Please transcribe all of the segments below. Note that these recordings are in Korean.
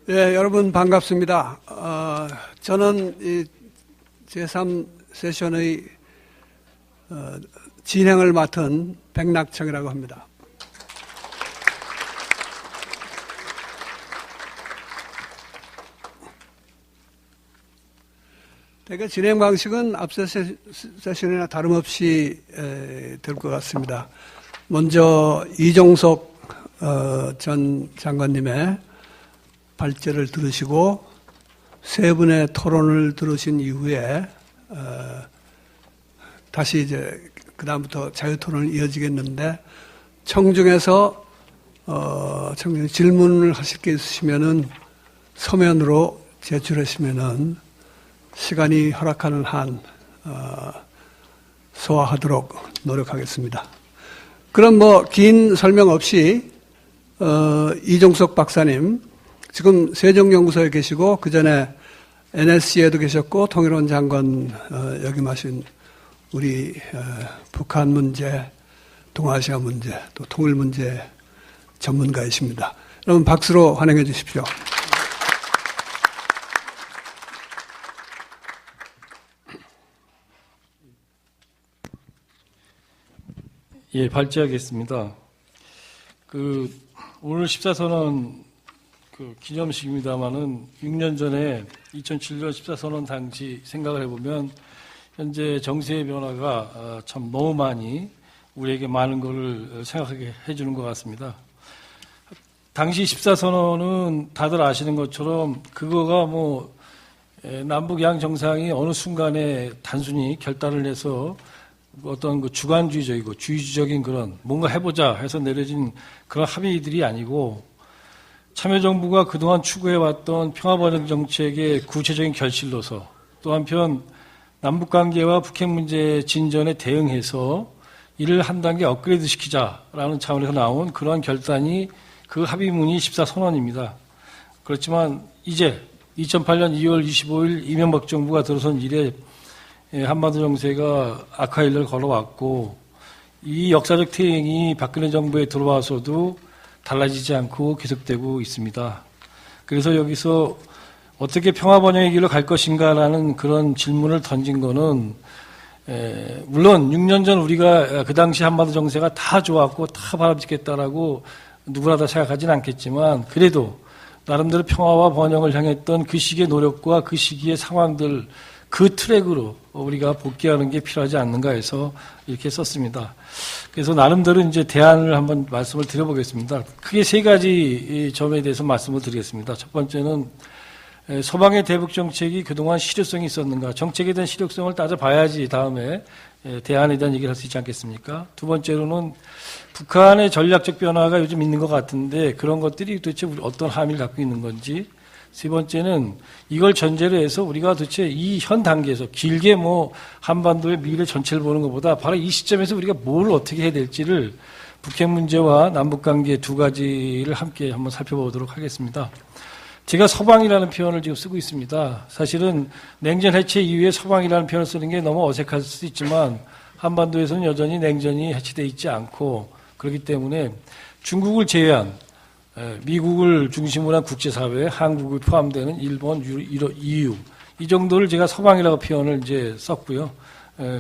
예, 여러분 반갑습니다. 저는 이 제3세션의 진행을 맡은 백낙청이라고 합니다. 대개 진행 방식은 앞서 세션이나 다름없이 될 것 같습니다. 먼저 이종석 전 장관님의 발제를 들으시고 세 분의 토론을 들으신 이후에 다시 이제 그 다음부터 자유토론이 이어지겠는데 청중에서 질문을 하실 게 있으시면은 서면으로 제출하시면은 시간이 허락하는 한 소화하도록 노력하겠습니다. 그럼 긴 설명 없이 이종석 박사님 지금 세종연구소에 계시고 그 전에 NSC에도 계셨고 통일원 장관 역임하신 우리 북한 문제, 동아시아 문제, 또 통일 문제 전문가이십니다. 여러분 박수로 환영해 주십시오. 예, 발제하겠습니다. 오늘 14선언 기념식입니다만은 6년 전에 2007년 14선언 당시 생각을 해보면 현재 정세의 변화가 참 너무 많이 우리에게 많은 것을 생각하게 해주는 것 같습니다. 당시 14선언은 다들 아시는 것처럼 그거가 남북 양 정상이 어느 순간에 단순히 결단을 해서 어떤 주관주의적이고 주의적인 그런 뭔가 해보자 해서 내려진 그런 합의들이 아니고 참여정부가 그동안 추구해왔던 평화번영 정책의 구체적인 결실로서 또 한편 남북관계와 북핵 문제 진전에 대응해서 이를 한 단계 업그레이드 시키자라는 차원에서 나온 그러한 결단이 그 합의문이 14선언입니다. 그렇지만 이제 2008년 2월 25일 이명박 정부가 들어선 이래 한반도 정세가 악화일을 걸어왔고 이 역사적 태행이 박근혜 정부에 들어와서도 달라지지 않고 계속되고 있습니다. 그래서 여기서 어떻게 평화번영의 길로 갈 것인가라는 그런 질문을 던진 거는 물론 6년 전 우리가 그 당시 한반도 정세가 다 좋았고 다 바람직했다라고 누구나 다 생각하지는 않겠지만 그래도 나름대로 평화와 번영을 향했던 그 시기의 노력과 그 시기의 상황들 그 트랙으로 우리가 복귀하는 게 필요하지 않는가 해서 이렇게 썼습니다. 그래서 나름대로 이제 대안을 한번 말씀을 드려보겠습니다. 크게 세 가지 점에 대해서 말씀을 드리겠습니다. 첫 번째는 서방의 대북 정책이 그동안 실효성이 있었는가, 정책에 대한 실효성을 따져봐야지 다음에 대안에 대한 얘기를 할 수 있지 않겠습니까? 두 번째로는 북한의 전략적 변화가 요즘 있는 것 같은데 그런 것들이 도대체 어떤 함의를 갖고 있는 건지, 세 번째는 이걸 전제로 해서 우리가 도대체 이 현 단계에서 길게 한반도의 미래 전체를 보는 것보다 바로 이 시점에서 우리가 뭘 어떻게 해야 될지를 북핵 문제와 남북관계 두 가지를 함께 한번 살펴보도록 하겠습니다. 제가 서방이라는 표현을 지금 쓰고 있습니다. 사실은 냉전 해체 이후에 서방이라는 표현을 쓰는 게 너무 어색할 수도 있지만 한반도에서는 여전히 냉전이 해체되어 있지 않고 그렇기 때문에 중국을 제외한 미국을 중심으로 한 국제사회에 한국이 포함되는 일본, EU 이 정도를 제가 서방이라고 표현을 이제 썼고요.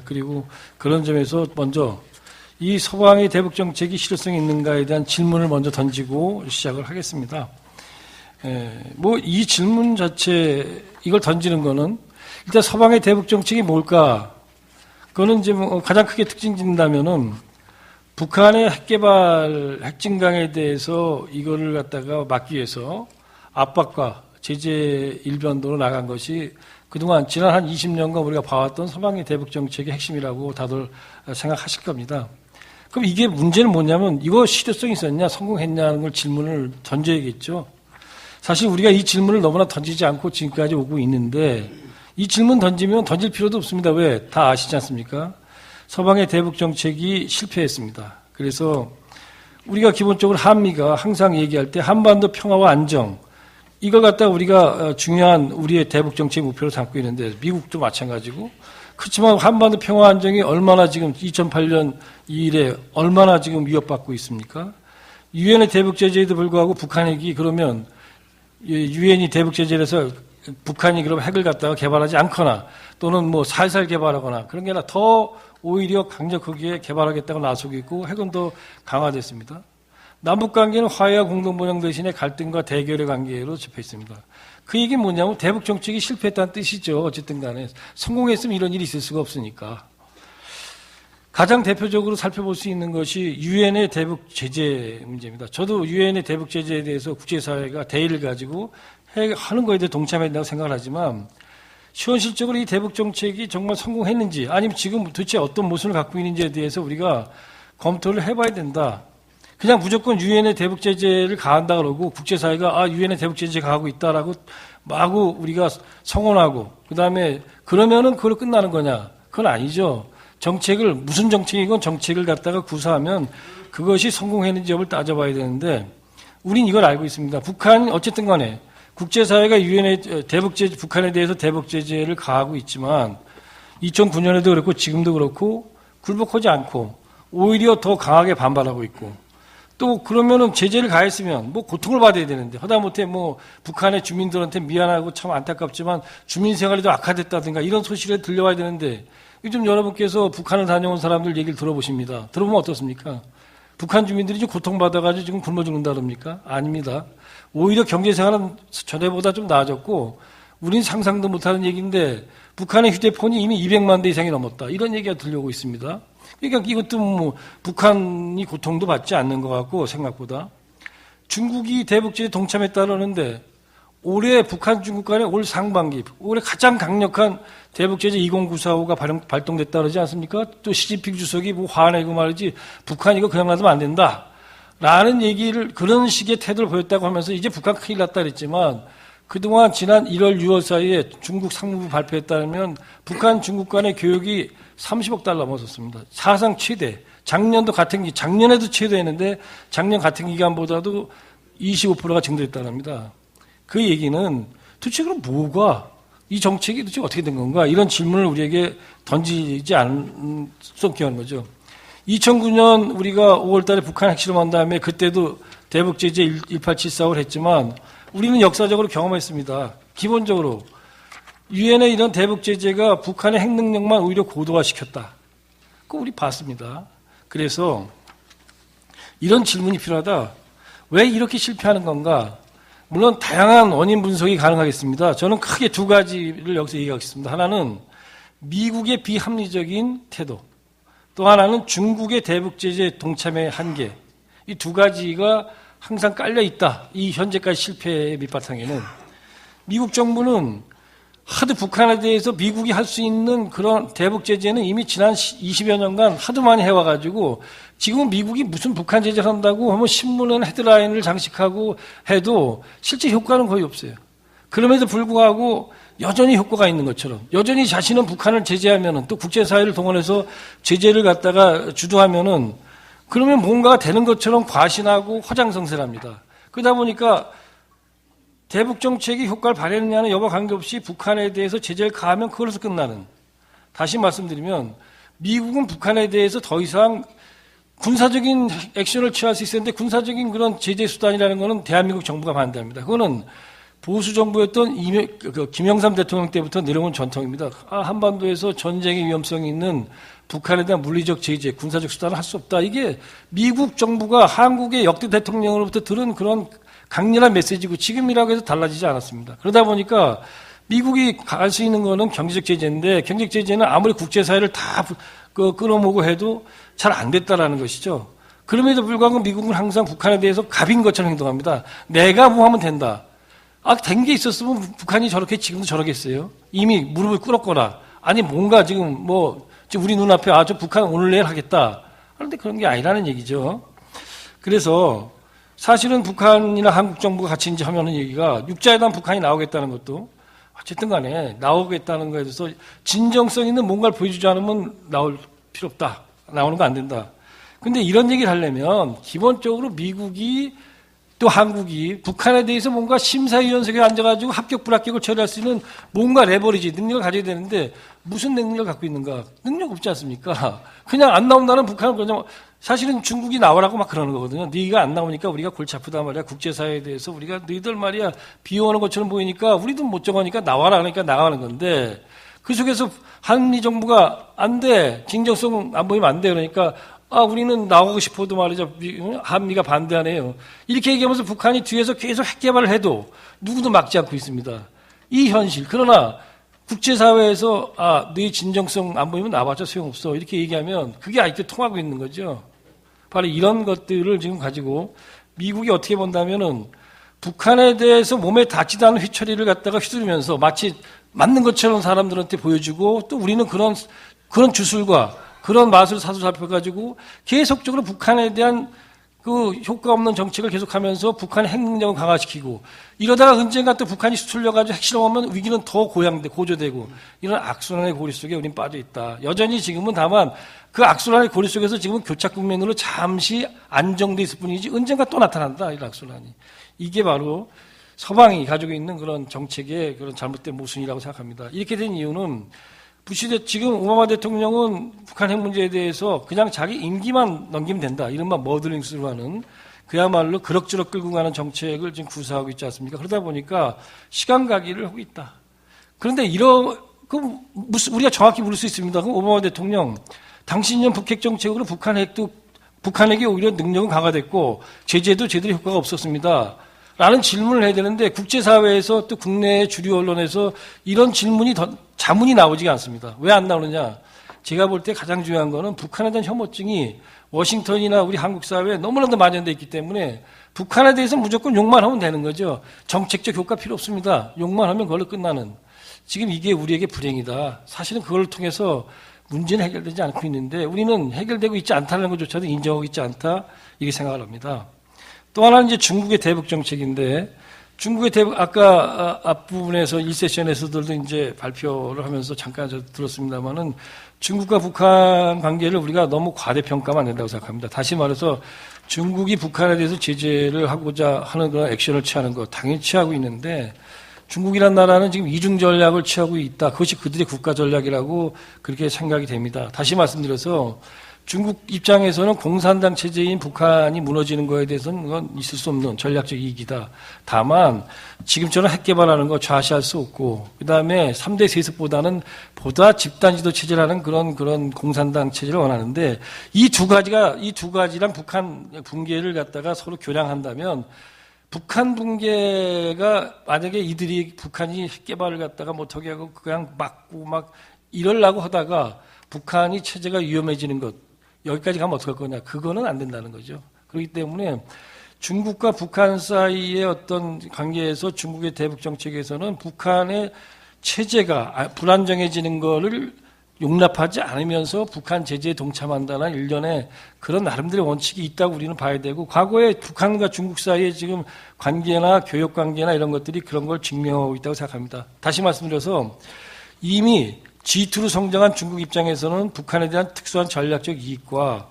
그리고 그런 점에서 먼저 이 서방의 대북 정책이 실효성이 있는가에 대한 질문을 먼저 던지고 시작을 하겠습니다. 이 질문 자체 이걸 던지는 거는 일단 서방의 대북 정책이 뭘까? 그거는 이제 가장 크게 특징 짓는다면은 북한의 핵개발, 핵진강에 대해서 이거를 갖다가 막기 위해서 압박과 제재 일변도로 나간 것이 그동안 지난 한 20년간 우리가 봐왔던 서방의 대북 정책의 핵심이라고 다들 생각하실 겁니다. 그럼 이게 문제는 뭐냐면 이거 실효성이 있었냐, 성공했냐는 걸 질문을 던져야겠죠. 사실 우리가 이 질문을 너무나 던지지 않고 지금까지 오고 있는데 이 질문 던지면 던질 필요도 없습니다. 왜? 다 아시지 않습니까? 서방의 대북 정책이 실패했습니다. 그래서 우리가 기본적으로 한미가 항상 얘기할 때 한반도 평화와 안정 이걸 갖다가 우리가 중요한 우리의 대북 정책 목표로 삼고 있는데 미국도 마찬가지고 그렇지만 한반도 평화 안정이 얼마나 지금 2008년 이래 얼마나 지금 위협받고 있습니까? 유엔의 대북 제재에도 불구하고 북한핵이 그러면 유엔이 대북 제재를 해서 북한이 그럼 핵을 갖다가 개발하지 않거나 또는 뭐 살살 개발하거나 그런 게 아니라 더 오히려 강력하게 개발하겠다고 나서고 있고 핵은 더 강화됐습니다. 남북 관계는 화해와 공동번영 대신에 갈등과 대결의 관계로 접해 있습니다. 그 얘기는 뭐냐면 대북 정책이 실패했다는 뜻이죠. 어쨌든 간에 성공했으면 이런 일이 있을 수가 없으니까. 가장 대표적으로 살펴볼 수 있는 것이 유엔의 대북 제재 문제입니다. 저도 유엔의 대북 제재에 대해서 국제사회가 대의를 가지고 하는 거에 대해 동참해야 된다고 생각을 하지만 현실적으로 이 대북 정책이 정말 성공했는지 아니면 지금 도대체 어떤 모습을 갖고 있는지에 대해서 우리가 검토를 해봐야 된다. 그냥 무조건 유엔의 대북 제재를 가한다 그러고 국제사회가 유엔의 대북 제재 가하고 있다라고 마구 우리가 성원하고 그다음에 그러면은 그걸로 끝나는 거냐? 그건 아니죠. 정책을 무슨 정책이건 정책을 갖다가 구사하면 그것이 성공했는지 여부를 따져봐야 되는데 우린 이걸 알고 있습니다. 북한이 어쨌든 간에 국제사회가 유엔의 대북 제재 북한에 대해서 대북 제재를 가하고 있지만 2009년에도 그렇고 지금도 그렇고 굴복하지 않고 오히려 더 강하게 반발하고 있고 또 그러면은 제재를 가했으면 뭐 고통을 받아야 되는데 하다못해 뭐 북한의 주민들한테 미안하고 참 안타깝지만 주민 생활이 더 악화됐다든가 이런 소식이 들려와야 되는데 요즘 여러분께서 북한을 다녀온 사람들 얘기를 들어보십니다. 들어보면 어떻습니까? 북한 주민들이 좀 고통받아가지고 지금 굶어 죽는다 그럽니까? 아닙니다. 오히려 경제 생활은 전에보다 좀 나아졌고 우린 상상도 못하는 얘기인데 북한의 휴대폰이 이미 200만 대 이상이 넘었다. 이런 얘기가 들려오고 있습니다. 그러니까 이것도 뭐 북한이 고통도 받지 않는 것 같고 생각보다 중국이 대북제재에 동참했다는데 올해 북한 중국 간에 올 상반기 올해 가장 강력한 대북제재 20945가 발동됐다 그러지 않습니까? 또 시진핑 주석이 뭐 화내고 말이지 북한 이거 그냥 놔두면 안 된다 라는 얘기를 그런 식의 태도를 보였다고 하면서 이제 북한 큰일 났다 그랬지만 그동안 지난 1월 6월 사이에 중국 상무부 발표에 따르면 북한 중국 간의 교역이 30억 달러 넘었었습니다. 사상 최대. 작년에도 최대했는데 작년 같은 기간보다도 25%가 증대했다는 겁니다. 그 얘기는 도대체 그럼 뭐가 이 정책이 도대체 어떻게 된 건가 이런 질문을 우리에게 던지지 않게 하는 거죠. 2009년 우리가 5월 달에 북한 핵실험한 다음에 그때도 대북 제재 18745를 했지만 우리는 역사적으로 경험했습니다. 기본적으로 유엔의 이런 대북 제재가 북한의 핵 능력만 오히려 고도화시켰다. 그거 우리 봤습니다. 그래서 이런 질문이 필요하다. 왜 이렇게 실패하는 건가? 물론 다양한 원인 분석이 가능하겠습니다. 저는 크게 두 가지를 여기서 얘기하겠습니다. 하나는 미국의 비합리적인 태도, 또 하나는 중국의 대북 제재 동참의 한계. 이 두 가지가 항상 깔려 있다. 이 현재까지 실패의 밑바탕에는 미국 정부는 하도 북한에 대해서 미국이 할 수 있는 그런 대북 제재는 이미 지난 20여 년간 하도 많이 해와가지고 지금 미국이 무슨 북한 제재를 한다고 하면 신문은 헤드라인을 장식하고 해도 실제 효과는 거의 없어요. 그럼에도 불구하고 여전히 효과가 있는 것처럼 여전히 자신은 북한을 제재하면은 또 국제사회를 동원해서 제재를 갖다가 주도하면은 그러면 뭔가가 되는 것처럼 과신하고 허장성세랍니다. 그러다 보니까 대북 정책이 효과를 발휘했느냐는 여부와 관계없이 북한에 대해서 제재를 가하면 그걸로서 끝나는. 다시 말씀드리면 미국은 북한에 대해서 더 이상 군사적인 액션을 취할 수 있었는데 군사적인 그런 제재 수단이라는 것은 대한민국 정부가 반대합니다. 그거는 보수 정부였던 김영삼 대통령 때부터 내려온 전통입니다. 한반도에서 전쟁의 위험성이 있는 북한에 대한 물리적 제재, 군사적 수단을 할 수 없다. 이게 미국 정부가 한국의 역대 대통령으로부터 들은 그런 강렬한 메시지고 지금이라고 해서 달라지지 않았습니다. 그러다 보니까 미국이 갈 수 있는 거는 경제적 제재인데 경제적 제재는 아무리 국제사회를 다 끌어모으고 해도 잘 안 됐다라는 것이죠. 그럼에도 불구하고 미국은 항상 북한에 대해서 갑인 것처럼 행동합니다. 내가 뭐 하면 된다. 된 게 있었으면 북한이 저렇게 지금도 저러겠어요. 이미 무릎을 꿇었거나 아니 뭔가 지금 뭐 우리 눈앞에 저 북한 오늘 내일 하겠다. 그런데 그런 게 아니라는 얘기죠. 그래서 사실은 북한이나 한국 정부가 같이 이제 하면은 얘기가 육자에 대한 북한이 나오겠다는 것도 어쨌든 간에 나오겠다는 거에 대해서 진정성 있는 뭔가를 보여주지 않으면 나올 필요 없다. 나오는 거 안 된다. 근데 이런 얘기를 하려면 기본적으로 미국이 또 한국이 북한에 대해서 뭔가 심사위원석에 앉아가지고 합격 불합격을 처리할 수 있는 뭔가 레버리지 능력을 가져야 되는데 무슨 능력을 갖고 있는가? 능력 없지 않습니까? 그냥 안 나온다는 북한은 그냥 사실은 중국이 나오라고 막 그러는 거거든요. 네가 안 나오니까 우리가 골치 아프다 말이야. 국제사회에 대해서 우리가 너희들 말이야 비호하는 것처럼 보이니까 우리도 못 정하니까 나와라 그러니까 나가는 건데 그 속에서 한미 정부가 안 돼. 진정성 안 보이면 안 돼. 그러니까 우리는 나가고 싶어도 말이죠. 한미가 반대하네요. 이렇게 얘기하면서 북한이 뒤에서 계속 핵 개발을 해도 누구도 막지 않고 있습니다. 이 현실. 그러나 국제사회에서 너희 진정성 안 보이면 나와봤자 소용없어. 이렇게 얘기하면 그게 아직도 통하고 있는 거죠. 바로 이런 것들을 지금 가지고 미국이 어떻게 본다면은 북한에 대해서 몸에 닿지도 않은 휘처리를 갖다가 휘두르면서 마치 맞는 것처럼 사람들한테 보여주고 또 우리는 그런 주술과 그런 맛을 사로잡혀가지고 계속적으로 북한에 대한 그 효과 없는 정책을 계속하면서 북한의 핵 능력을 강화시키고 이러다가 언젠가 또 북한이 수틀려가지고 핵실험하면 위기는 더 고조되고 이런 악순환의 고리 속에 우린 빠져 있다. 여전히 지금은 다만 그 악순환의 고리 속에서 지금은 교착 국면으로 잠시 안정돼 있을 뿐이지 언젠가 또 나타난다. 이 악순환이. 이게 바로 서방이 가지고 있는 그런 정책의 그런 잘못된 모순이라고 생각합니다. 이렇게 된 이유는 지금 오바마 대통령은 북한 핵 문제에 대해서 그냥 자기 임기만 넘기면 된다. 이른바 머더링스로 하는 그야말로 그럭저럭 끌고 가는 정책을 지금 구사하고 있지 않습니까? 그러다 보니까 시간 가기를 하고 있다. 그런데 우리가 정확히 물을 수 있습니다. 그럼 오바마 대통령, 당신은 북핵 정책으로 북한에게 오히려 능력은 강화됐고 제재도 제대로 효과가 없었습니다. 라는 질문을 해야 되는데 국제사회에서 또 국내 주류 언론에서 이런 자문이 나오지가 않습니다. 왜 안 나오느냐? 제가 볼 때 가장 중요한 거는 북한에 대한 혐오증이 워싱턴이나 우리 한국 사회에 너무나도 만연되어 있기 때문에 북한에 대해서 무조건 욕만 하면 되는 거죠. 정책적 효과 필요 없습니다. 욕만 하면 그걸로 끝나는. 지금 이게 우리에게 불행이다. 사실은 그걸 통해서 문제는 해결되지 않고 있는데 우리는 해결되고 있지 않다는 것조차도 인정하고 있지 않다. 이렇게 생각을 합니다. 또 하나는 이제 중국의 대북 정책인데 중국의 대북 아까 앞부분에서 1세션에서도 이제 발표를 하면서 잠깐 들었습니다만은 중국과 북한 관계를 우리가 너무 과대평가하면 안 된다고 생각합니다. 다시 말해서 중국이 북한에 대해서 제재를 하고자 하는 그런 액션을 취하는 거 당연히 취하고 있는데 중국이란 나라는 지금 이중 전략을 취하고 있다. 그것이 그들의 국가 전략이라고 그렇게 생각이 됩니다. 다시 말씀드려서 중국 입장에서는 공산당 체제인 북한이 무너지는 거에 대해서는 그건 있을 수 없는 전략적 이익이다. 다만 지금처럼 핵 개발하는 거 좌시할 수 없고 그다음에 3대 세습보다는 보다 집단 지도 체제라는 그런 공산당 체제를 원하는데 이 두 가지랑 북한 붕괴를 갖다가 서로 교량한다면 북한 붕괴가 만약에 북한이 핵 개발을 갖다가 못하게 하고 그냥 막고 막 이러려고 하다가 북한이 체제가 위험해지는 것 여기까지 가면 어떡할 거냐. 그거는 안 된다는 거죠. 그렇기 때문에 중국과 북한 사이의 어떤 관계에서 중국의 대북 정책에서는 북한의 체제가 불안정해지는 거를 용납하지 않으면서 북한 제재에 동참한다는 일련의 그런 나름대로의 원칙이 있다고 우리는 봐야 되고 과거에 북한과 중국 사이의 지금 관계나 교역 관계나 이런 것들이 그런 걸 증명하고 있다고 생각합니다. 다시 말씀드려서 이미 G2로 성장한 중국 입장에서는 북한에 대한 특수한 전략적 이익과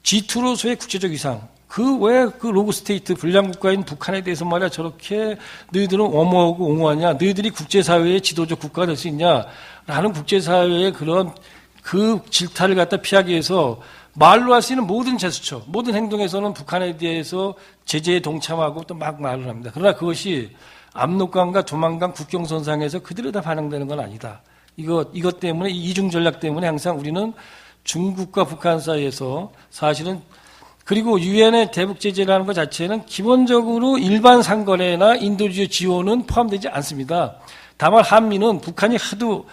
G2로서의 국제적 위상, 왜 그 로그 스테이트 불량 국가인 북한에 대해서 말이야 저렇게 너희들은 엄호하고 옹호하냐, 너희들이 국제사회의 지도적 국가가 될 수 있냐라는 국제사회의 그 질타를 갖다 피하기 위해서 말로 할 수 있는 모든 제스처, 모든 행동에서는 북한에 대해서 제재에 동참하고 또 막 말을 합니다. 그러나 그것이 압록강과 두만강 국경선상에서 그대로 다 반영되는 건 아니다. 이것 때문에, 이중 전략 때문에 항상 우리는 중국과 북한 사이에서 사실은 그리고 유엔의 대북 제재라는 것 자체는 기본적으로 일반 상거래나 인도주의 지원은 포함되지 않습니다. 다만 한미는 북한이 하도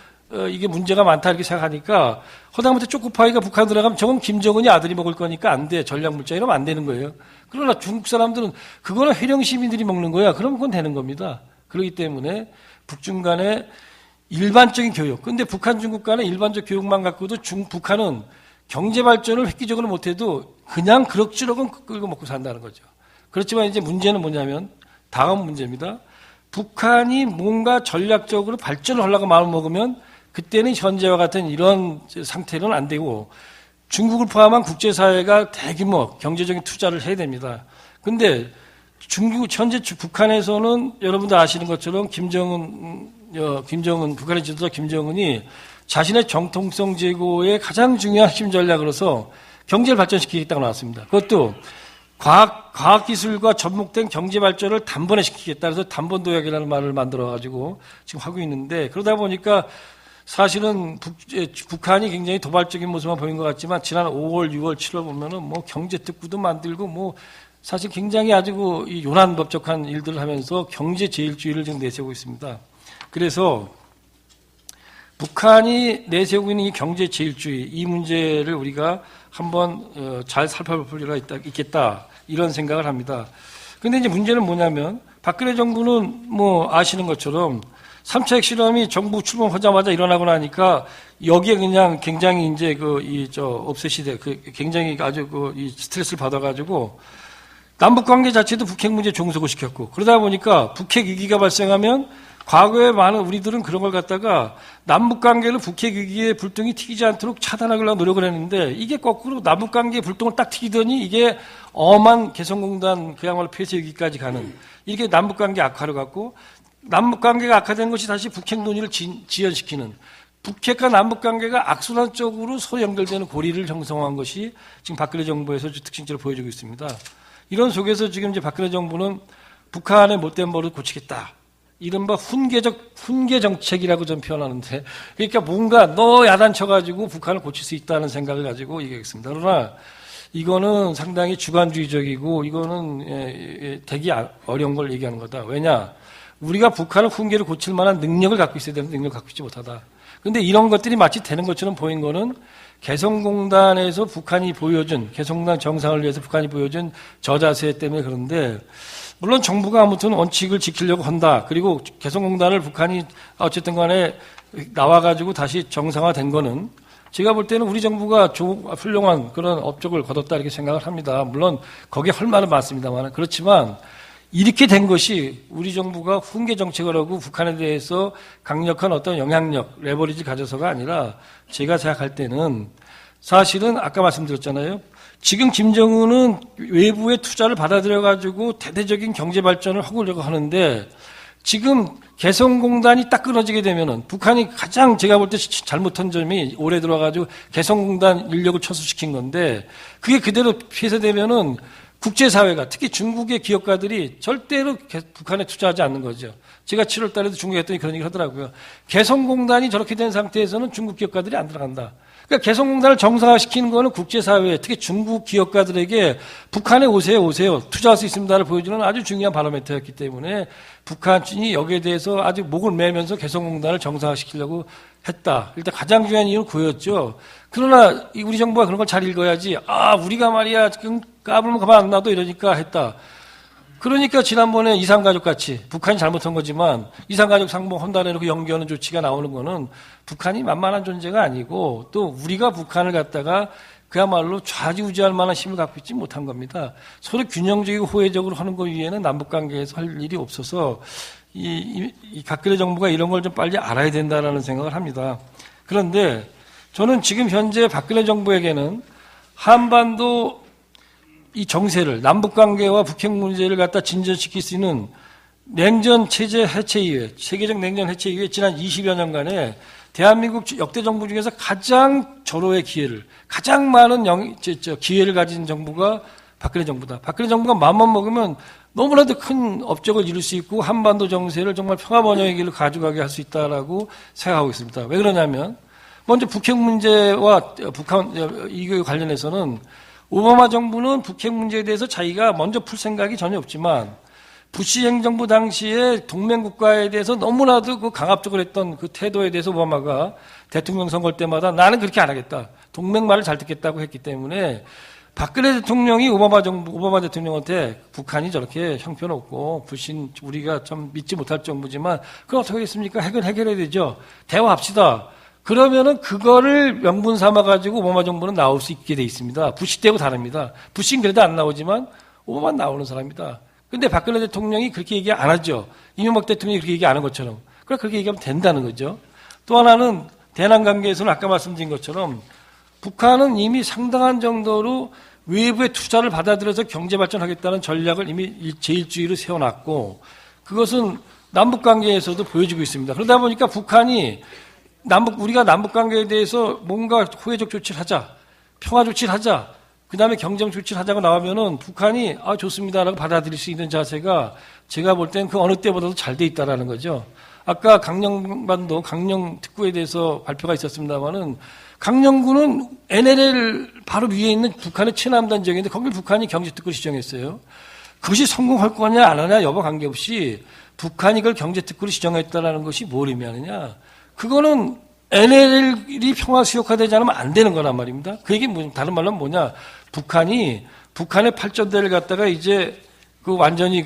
이게 문제가 많다 이렇게 생각하니까 허다못해 초코파이가 북한 들어가면 저건 김정은이 아들이 먹을 거니까 안 돼. 전략물자 이러면 안 되는 거예요. 그러나 중국 사람들은 그거는 해령 시민들이 먹는 거야. 그럼 그건 되는 겁니다. 그렇기 때문에 북중 간에 일반적인 교육. 근데 북한, 중국 간의 일반적 교육만 갖고도 북한은 경제 발전을 획기적으로 못해도 그냥 그럭저럭은 끌고 먹고 산다는 거죠. 그렇지만 이제 문제는 뭐냐면 다음 문제입니다. 북한이 뭔가 전략적으로 발전을 하려고 마음을 먹으면 그때는 현재와 같은 이런 상태는 안 되고 중국을 포함한 국제사회가 대규모 경제적인 투자를 해야 됩니다. 근데 현재 북한에서는 여러분들 아시는 것처럼 북한의 지도자 김정은이 자신의 정통성 제고의 가장 중요한 핵심 전략으로서 경제를 발전시키겠다고 나왔습니다. 그것도 과학기술과 접목된 경제 발전을 단번에 시키겠다. 그래서 단번도약이라는 말을 만들어가지고 지금 하고 있는데, 그러다 보니까 사실은 북한이 굉장히 도발적인 모습만 보인 것 같지만 지난 5월, 6월, 7월 보면은 뭐 경제특구도 만들고 뭐 사실 굉장히 아주 이 요란법적한 일들을 하면서 경제 제일주의를 지금 내세우고 있습니다. 그래서 북한이 내세우고 있는 이 경제 제일주의, 이 문제를 우리가 한번 잘 살펴볼 필요가 있겠다, 이런 생각을 합니다. 근데 이제 문제는 뭐냐면 박근혜 정부는 뭐 아시는 것처럼 3차 핵실험이 정부 출범하자마자 일어나고 나니까 여기에 그냥 굉장히 이제 업세시대 굉장히 아주 이 스트레스를 받아가지고 남북 관계 자체도 북핵 문제 종속을 시켰고, 그러다 보니까 북핵 위기가 발생하면 과거에 많은 우리들은 그런 걸 갖다가 남북 관계를 북핵 위기에 불똥이 튀기지 않도록 차단하려고 노력을 했는데, 이게 거꾸로 남북 관계에 불똥을 딱 튀기더니 이게 엄한 개성공단 그야말로 폐쇄 위기까지 가는, 이게 남북 관계 악화를 갖고, 남북 관계가 악화된 것이 다시 북핵 논의를 지연시키는, 북핵과 남북 관계가 악순환 쪽으로 서로 연결되는 고리를 형성한 것이 지금 박근혜 정부에서 특징적으로 보여주고 있습니다. 이런 속에서 지금 이제 박근혜 정부는 북한의 못된 버릇을 고치겠다, 이른바 훈계 정책이라고 좀 표현하는데, 그러니까 뭔가 너 야단 쳐가지고 북한을 고칠 수 있다는 생각을 가지고 얘기하겠습니다. 그러나 이거는 상당히 주관주의적이고 이거는 되게 어려운 걸 얘기하는 거다. 왜냐? 우리가 북한을 훈계를 고칠 만한 능력을 갖고 있어야 되는데 능력을 갖고 있지 못하다. 그런데 이런 것들이 마치 되는 것처럼 보인 거는 개성공단에서 북한이 보여준, 개성공단 정상을 위해서 북한이 보여준 저자세 때문에 그런데, 물론 정부가 아무튼 원칙을 지키려고 한다. 그리고 개성공단을 북한이 어쨌든 간에 나와가지고 다시 정상화된 거는 제가 볼 때는 우리 정부가 훌륭한 그런 업적을 거뒀다, 이렇게 생각을 합니다. 물론 거기에 할 말은 많습니다만, 그렇지만 이렇게 된 것이 우리 정부가 훈계 정책을 하고 북한에 대해서 강력한 어떤 영향력, 레버리지 가져서가 아니라, 제가 생각할 때는 사실은 아까 말씀드렸잖아요. 지금 김정은은 외부의 투자를 받아들여가지고 대대적인 경제 발전을 하려고 하는데, 지금 개성공단이 딱 끊어지게 되면은 북한이 가장 제가 볼 때 잘못한 점이 올해 들어가지고 개성공단 인력을 철수시킨 건데, 그게 그대로 폐쇄되면은 국제사회가, 특히 중국의 기업가들이 절대로 북한에 투자하지 않는 거죠. 제가 7월 달에도 중국에 했더니 그런 얘기를 하더라고요. 개성공단이 저렇게 된 상태에서는 중국 기업가들이 안 들어간다. 그러니까 개성공단을 정상화시키는 거는 국제사회, 특히 중국 기업가들에게 북한에 오세요, 투자할 수 있습니다를 보여주는 아주 중요한 바로미터였기 때문에 북한이 여기에 대해서 아주 목을 매면서 개성공단을 정상화시키려고 했다. 일단 가장 중요한 이유는 그거였죠. 그러나 우리 정부가 그런 걸 잘 읽어야지, 우리가 말이야 지금 까불면 가만 안 놔도 이러니까 했다. 그러니까 지난번에 이산가족 같이 북한이 잘못한 거지만 이산가족 상봉 헌달해놓고 연기하는 조치가 나오는 거는 북한이 만만한 존재가 아니고, 또 우리가 북한을 갖다가 그야말로 좌지우지할 만한 힘을 갖고 있지 못한 겁니다. 서로 균형적이고 호혜적으로 하는 것 위에는 남북관계에서 할 일이 없어서 이 박근혜 정부가 이런 걸 좀 빨리 알아야 된다라는 생각을 합니다. 그런데 저는 지금 현재 박근혜 정부에게는 한반도 이 정세를, 남북관계와 북핵 문제를 갖다 진전시킬 수 있는 냉전 체제 해체 이후에, 세계적 냉전 해체 이후에 지난 20여 년간에 대한민국 역대 정부 중에서 가장 절호의 기회를, 가장 많은 기회를 가진 정부가 박근혜 정부다. 박근혜 정부가 마음만 먹으면 너무나도 큰 업적을 이룰 수 있고 한반도 정세를 정말 평화번영의 길로 가져가게 할 수 있다라고 생각하고 있습니다. 왜 그러냐면, 먼저 북핵 문제와 북한 이거 관련해서는 오바마 정부는 북핵 문제에 대해서 자기가 먼저 풀 생각이 전혀 없지만, 부시 행정부 당시에 동맹국가에 대해서 너무나도 그 강압적으로 했던 그 태도에 대해서 오바마가 대통령 선거 때마다 나는 그렇게 안 하겠다, 동맹 말을 잘 듣겠다고 했기 때문에 박근혜 대통령이 오바마 대통령한테 북한이 저렇게 형편없고 부신 우리가 좀 믿지 못할 정부지만 그럼 어떻게 하겠습니까? 핵은 해결해야 되죠. 대화합시다. 그러면은 그거를 명분 삼아가지고 오바마 정부는 나올 수 있게 돼 있습니다. 부시 때하고 다릅니다. 부시는 그래도 안 나오지만 오바마는 나오는 사람입니다. 근데 박근혜 대통령이 그렇게 얘기 안 하죠. 이명박 대통령이 그렇게 얘기 안 한 것처럼. 그렇게 얘기하면 된다는 거죠. 또 하나는 대남 관계에서는 아까 말씀드린 것처럼 북한은 이미 상당한 정도로 외부의 투자를 받아들여서 경제 발전하겠다는 전략을 이미 제1주의로 세워놨고 그것은 남북 관계에서도 보여지고 있습니다. 그러다 보니까 북한이 우리가 남북 관계에 대해서 뭔가 호혜적 조치를 하자, 평화 조치를 하자, 그 다음에 경쟁 조치를 하자고 나오면은 북한이 좋습니다라고 받아들일 수 있는 자세가 제가 볼 땐 그 어느 때보다도 잘 돼 있다라는 거죠. 아까 강령반도 강령 특구에 대해서 발표가 있었습니다만은 강령구는 NLL 바로 위에 있는 북한의 최남단 지역인데 거길 북한이 경제특구를 지정했어요. 그것이 성공할 거냐 안 하냐 여부 관계없이 북한이 그걸 경제특구를 지정했다는 것이 뭘 의미하느냐. 그거는 NLL이 평화수역화되지 않으면 안 되는 거란 말입니다. 그 얘기 다른 말로 뭐냐. 북한의 발전대를 갖다가 이제 완전히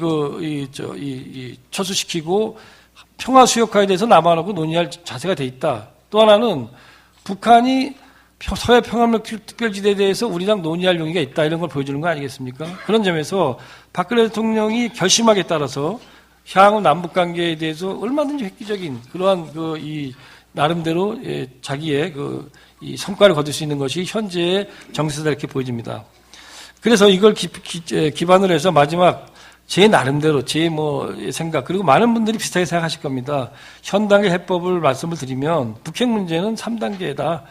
철수시키고 평화수역화에 대해서 남한하고 논의할 자세가 돼 있다. 또 하나는 북한이 서해 평화무역 특별지대에 대해서 우리랑 논의할 용의가 있다. 이런 걸 보여주는 거 아니겠습니까? 그런 점에서 박근혜 대통령이 결심하기에 따라서 향후 남북 관계에 대해서 얼마든지 획기적인 그러한 나름대로 자기의 이 성과를 거둘 수 있는 것이 현재의 정세다 이렇게 보여집니다. 그래서 이걸 기반으로 해서 마지막 제 나름대로 제 생각 그리고 많은 분들이 비슷하게 생각하실 겁니다. 현 단계 해법을 말씀을 드리면 북핵 문제는 3단계다.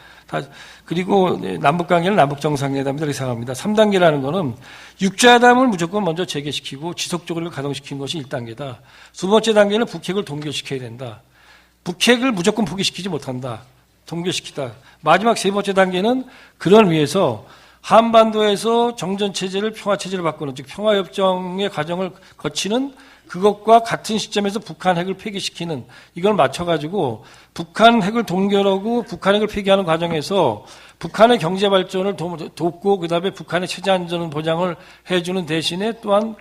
그리고 남북 관계는 남북 정상회담이라고 생각합니다. 3단계라는 거는 육자회담을 무조건 먼저 재개시키고 지속적으로 가동시키는 것이 1단계다. 두 번째 단계는 북핵을 동결시켜야 된다. 북핵을 무조건 포기시키지 못한다. 동결시키다. 마지막 세 번째 단계는 그걸 위해서 한반도에서 정전체제를 평화체제로 바꾸는 즉 평화협정의 과정을 거치는 그것과 같은 시점에서 북한 핵을 폐기시키는 이걸 맞춰가지고 북한 핵을 동결하고 북한 핵을 폐기하는 과정에서 북한의 경제 발전을 돕고 그다음에 북한의 체제 안전 보장을 해주는 대신에 또한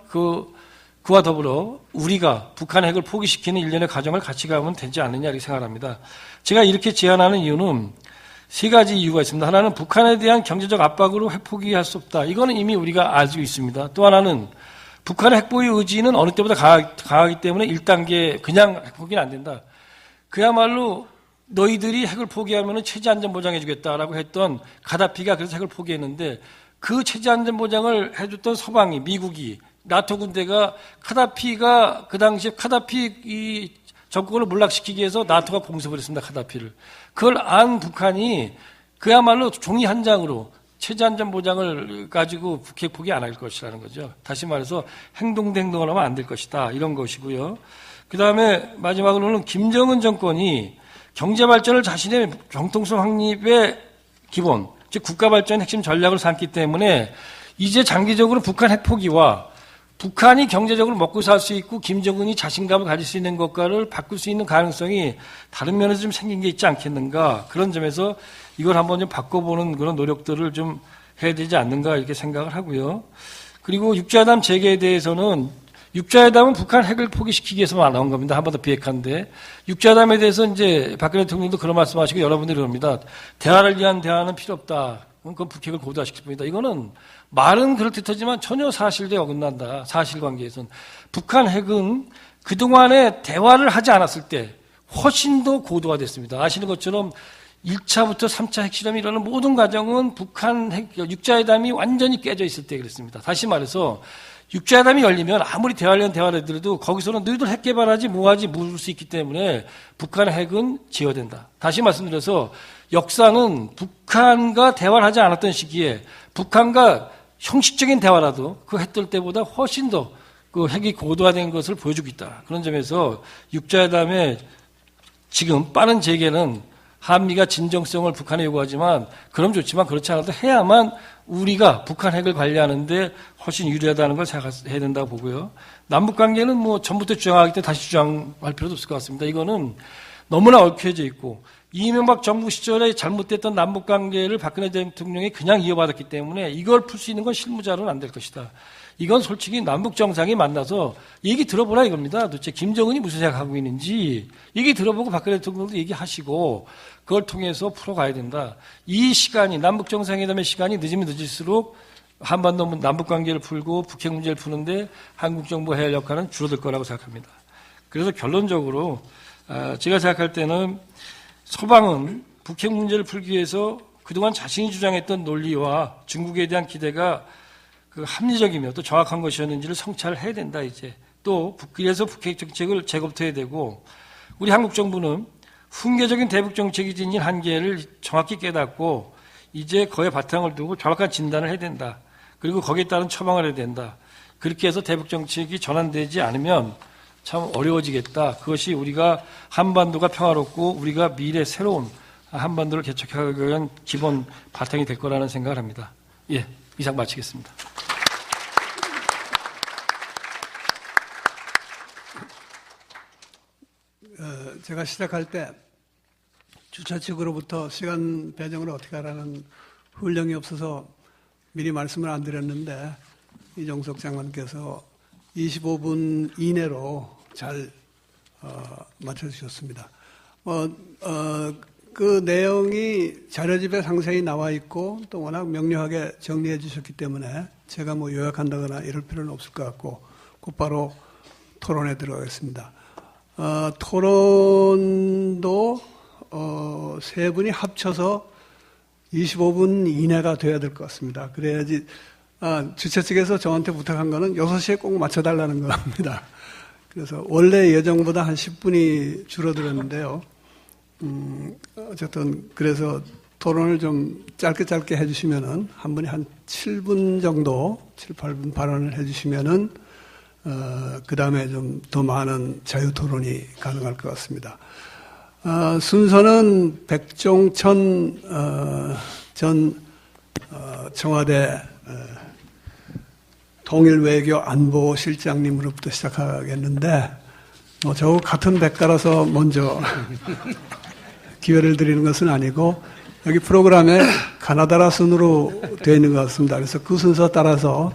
그와 더불어 우리가 북한 핵을 포기시키는 일련의 과정을 같이 가면 되지 않느냐 이렇게 생각합니다. 제가 이렇게 제안하는 이유는 세 가지 이유가 있습니다. 하나는 북한에 대한 경제적 압박으로 핵 포기할 수 없다. 이거는 이미 우리가 알고 있습니다. 또 하나는 북한의 핵보유 의지는 어느 때보다 강하기 때문에 1단계 그냥 핵 포기는 안 된다. 그야말로 너희들이 핵을 포기하면 체제 안전 보장해 주겠다라고 했던 가다피가 그래서 핵을 포기했는데 그 체제 안전 보장을 해줬던 서방이 미국이 나토 군대가 카다피가 그 당시에 카다피 정권을 몰락시키기 위해서 나토가 공습을 했습니다. 카다피를. 그걸 안 북한이 그야말로 종이 한 장으로 체제 안전 보장을 가지고 북핵 포기 안 할 것이라는 거죠. 다시 말해서 행동을 하면 안 될 것이다. 이런 것이고요. 그 다음에 마지막으로는 김정은 정권이 경제 발전을 자신의 정통성 확립의 기본, 즉 국가 발전 핵심 전략으로 삼기 때문에 이제 장기적으로 북한 핵 포기와 북한이 경제적으로 먹고 살 수 있고 김정은이 자신감을 가질 수 있는 것과를 바꿀 수 있는 가능성이 다른 면에서 좀 생긴 게 있지 않겠는가. 그런 점에서 이걸 한번 좀 바꿔보는 그런 노력들을 좀 해야 되지 않는가 이렇게 생각을 하고요. 그리고 육자회담 재개에 대해서는 육자회담은 북한 핵을 포기시키기 위해서만 나온 겁니다. 한 번 더 비핵화인데 육자회담에 대해서 이제 박근혜 대통령도 그런 말씀하시고 여러분들이 그럽니다. 대화를 위한 대화는 필요 없다. 그건 북핵을 고도화시킬 뿐이다. 이거는 말은 그럴듯하지만 전혀 사실에 어긋난다. 사실관계에서는. 북한 핵은 그동안에 대화를 하지 않았을 때 훨씬 더 고도화됐습니다. 아시는 것처럼 1차부터 3차 핵실험이 일어나는 모든 과정은 북한 핵, 육자회담이 완전히 깨져 있을 때 그랬습니다. 다시 말해서 육자회담이 열리면 아무리 대화를 하더라도 거기서는 너희들 핵 개발하지 뭐하지 물을 수 있기 때문에 북한의 핵은 제어된다. 다시 말씀드려서 역사는 북한과 대화를 하지 않았던 시기에 북한과 형식적인 대화라도 그 했을 때보다 훨씬 더 그 핵이 고도화된 것을 보여주고 있다. 그런 점에서 육자회담의 지금 빠른 재개는 한미가 진정성을 북한에 요구하지만 그럼 좋지만 그렇지 않아도 해야만 우리가 북한 핵을 관리하는데 훨씬 유리하다는 걸 생각해야 된다고 보고요. 남북관계는 뭐 전부터 주장하기 때문에 다시 주장할 필요도 없을 것 같습니다. 이거는 너무나 얽혀져 있고 이명박 정부 시절에 잘못됐던 남북관계를 박근혜 대통령이 그냥 이어받았기 때문에 이걸 풀 수 있는 건 실무자로는 안 될 것이다. 이건 솔직히 남북 정상이 만나서 얘기 들어보라 이겁니다. 도대체 김정은이 무슨 생각하고 있는지 얘기 들어보고 박근혜 대통령도 얘기하시고 그걸 통해서 풀어가야 된다. 이 시간이 남북 정상회담의 시간이 늦으면 늦을수록 한반도 남북관계를 풀고 북핵 문제를 푸는데 한국 정부 해야 할 역할은 줄어들 거라고 생각합니다. 그래서 결론적으로 제가 생각할 때는 서방은 북핵 문제를 풀기 위해서 그동안 자신이 주장했던 논리와 중국에 대한 기대가 그 합리적이며 또 정확한 것이었는지를 성찰해야 된다, 이제. 또, 그래서 북핵 정책을 재검토해야 되고, 우리 한국 정부는 훈계적인 대북 정책이 지닌 한계를 정확히 깨닫고, 이제 그에 바탕을 두고 정확한 진단을 해야 된다. 그리고 거기에 따른 처방을 해야 된다. 그렇게 해서 대북 정책이 전환되지 않으면 참 어려워지겠다. 그것이 우리가 한반도가 평화롭고 우리가 미래 새로운 한반도를 개척하기 위한 기본 바탕이 될 거라는 생각을 합니다. 예, 이상 마치겠습니다. 제가 시작할 때 주최 측으로부터 시간 배정을 어떻게 하라는 훈령이 없어서 미리 말씀을 안 드렸는데 이종석 장관께서 25분 이내로 잘 맞춰주셨습니다. 그 내용이 자료집에 상세히 나와 있고 또 워낙 명료하게 정리해 주셨기 때문에 제가 뭐 요약한다거나 이럴 필요는 없을 것 같고 곧바로 토론에 들어가겠습니다. 토론도 세 분이 합쳐서 25분 이내가 돼야 될 것 같습니다. 그래야지 주최 측에서 저한테 부탁한 거는 6시에 꼭 맞춰달라는 겁니다. 그래서 원래 예정보다 한 10분이 줄어들었는데요. 어쨌든 그래서 토론을 좀 짧게 해주시면은 한 분이 한 7분 정도, 7, 8분 발언을 해주시면은 그 다음에 좀 더 많은 자유 토론이 가능할 것 같습니다. 순서는 백종천 전 청와대 통일외교안보실장님으로부터 시작하겠는데 저하고 같은 백가라서 먼저 기회를 드리는 것은 아니고 여기 프로그램에 가나다라 순으로 되어 있는 것 같습니다. 그래서 그 순서 따라서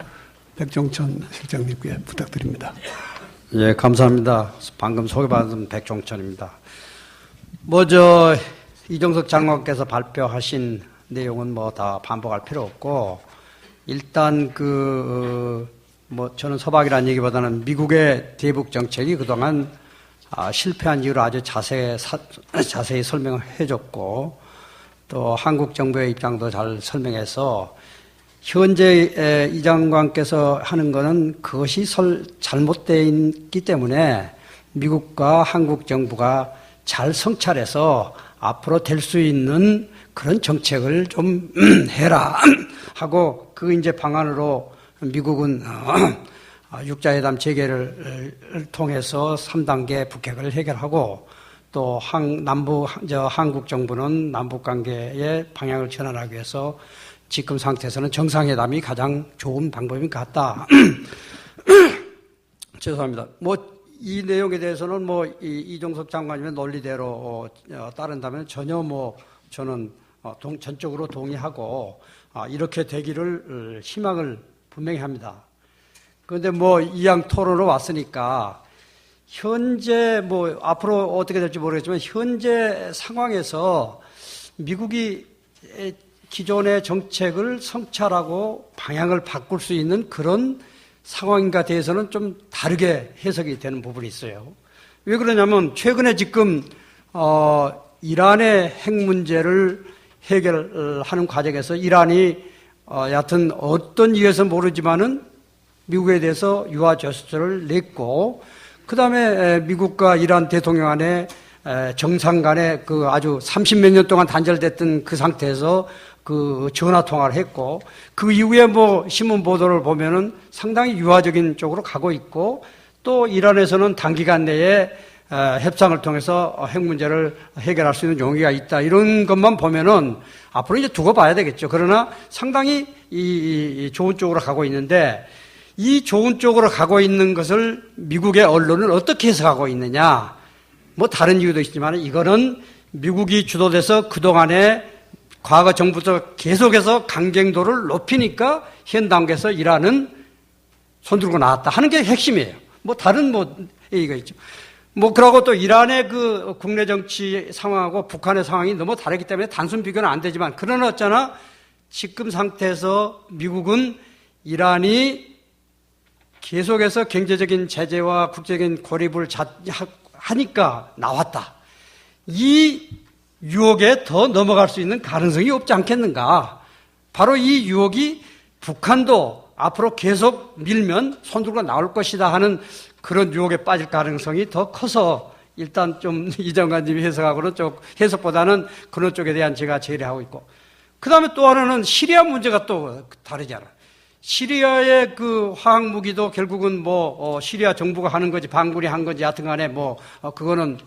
백종천 실장님께 부탁드립니다. 예, 감사합니다. 방금 소개받은 백종천입니다. 이종석 장관께서 발표하신 내용은 다 반복할 필요 없고, 일단 저는 서방이라는 얘기보다는 미국의 대북 정책이 그동안 실패한 이유를 아주 자세히 설명을 해줬고, 또 한국 정부의 입장도 잘 설명해서, 현재 이 장관께서 하는 거는 그것이 잘못되어 있기 때문에 미국과 한국 정부가 잘 성찰해서 앞으로 될 수 있는 그런 정책을 좀 해라 하고 그 이제 방안으로 미국은 육자회담 재개를 통해서 3단계 북핵을 해결하고 또 한국 정부는 남북 관계의 방향을 전환하기 위해서 지금 상태에서는 정상회담이 가장 좋은 방법인 것 같다. 죄송합니다. 이 내용에 대해서는 이종석 장관님의 논리대로 따른다면 전혀 저는 전적으로 동의하고 이렇게 되기를 희망을 분명히 합니다. 그런데 이양 토론으로 왔으니까 현재 앞으로 어떻게 될지 모르겠지만 현재 상황에서 미국이 기존의 정책을 성찰하고 방향을 바꿀 수 있는 그런 상황인가 대해서는 좀 다르게 해석이 되는 부분이 있어요. 왜 그러냐면 최근에 지금 이란의 핵 문제를 해결하는 과정에서 이란이 여하튼 어떤 이유에서 모르지만은 미국에 대해서 유화 제스처를 냈고 그 다음에 미국과 이란 대통령 간의 정상 간에 아주 30몇 년 동안 단절됐던 그 상태에서 전화 통화를 했고 그 이후에 신문 보도를 보면은 상당히 유화적인 쪽으로 가고 있고 또 이란에서는 단기간 내에 협상을 통해서 핵 문제를 해결할 수 있는 용의가 있다. 이런 것만 보면은 앞으로 이제 두고 봐야 되겠죠. 그러나 상당히 이 좋은 쪽으로 가고 있는데 이 좋은 쪽으로 가고 있는 것을 미국의 언론은 어떻게 해석하고 있느냐. 다른 이유도 있지만 이거는 미국이 주도돼서 그동안에 과거 정부에서 계속해서 강경도를 높이니까 현 단계에서 이란은 손들고 나왔다 하는 게 핵심이에요. 다른 얘기가 있죠. 그러고 또 이란의 국내 정치 상황하고 북한의 상황이 너무 다르기 때문에 단순 비교는 안 되지만 그러나 어쩌나 지금 상태에서 미국은 이란이 계속해서 경제적인 제재와 국제적인 고립을 하니까 나왔다. 이 유혹에 더 넘어갈 수 있는 가능성이 없지 않겠는가. 바로 이 유혹이 북한도 앞으로 계속 밀면 손 들고 나올 것이다 하는 그런 유혹에 빠질 가능성이 더 커서 일단 좀 이 장관님이 해석하고는 쪽 해석보다는 그런 쪽에 대한 제가 제의하고 있고, 그 다음에 또 하나는 시리아 문제가 또 다르잖아. 시리아의 그 화학 무기도 결국은 시리아 정부가 하는 거지 반군이 한 건지 여하튼 간에 그거는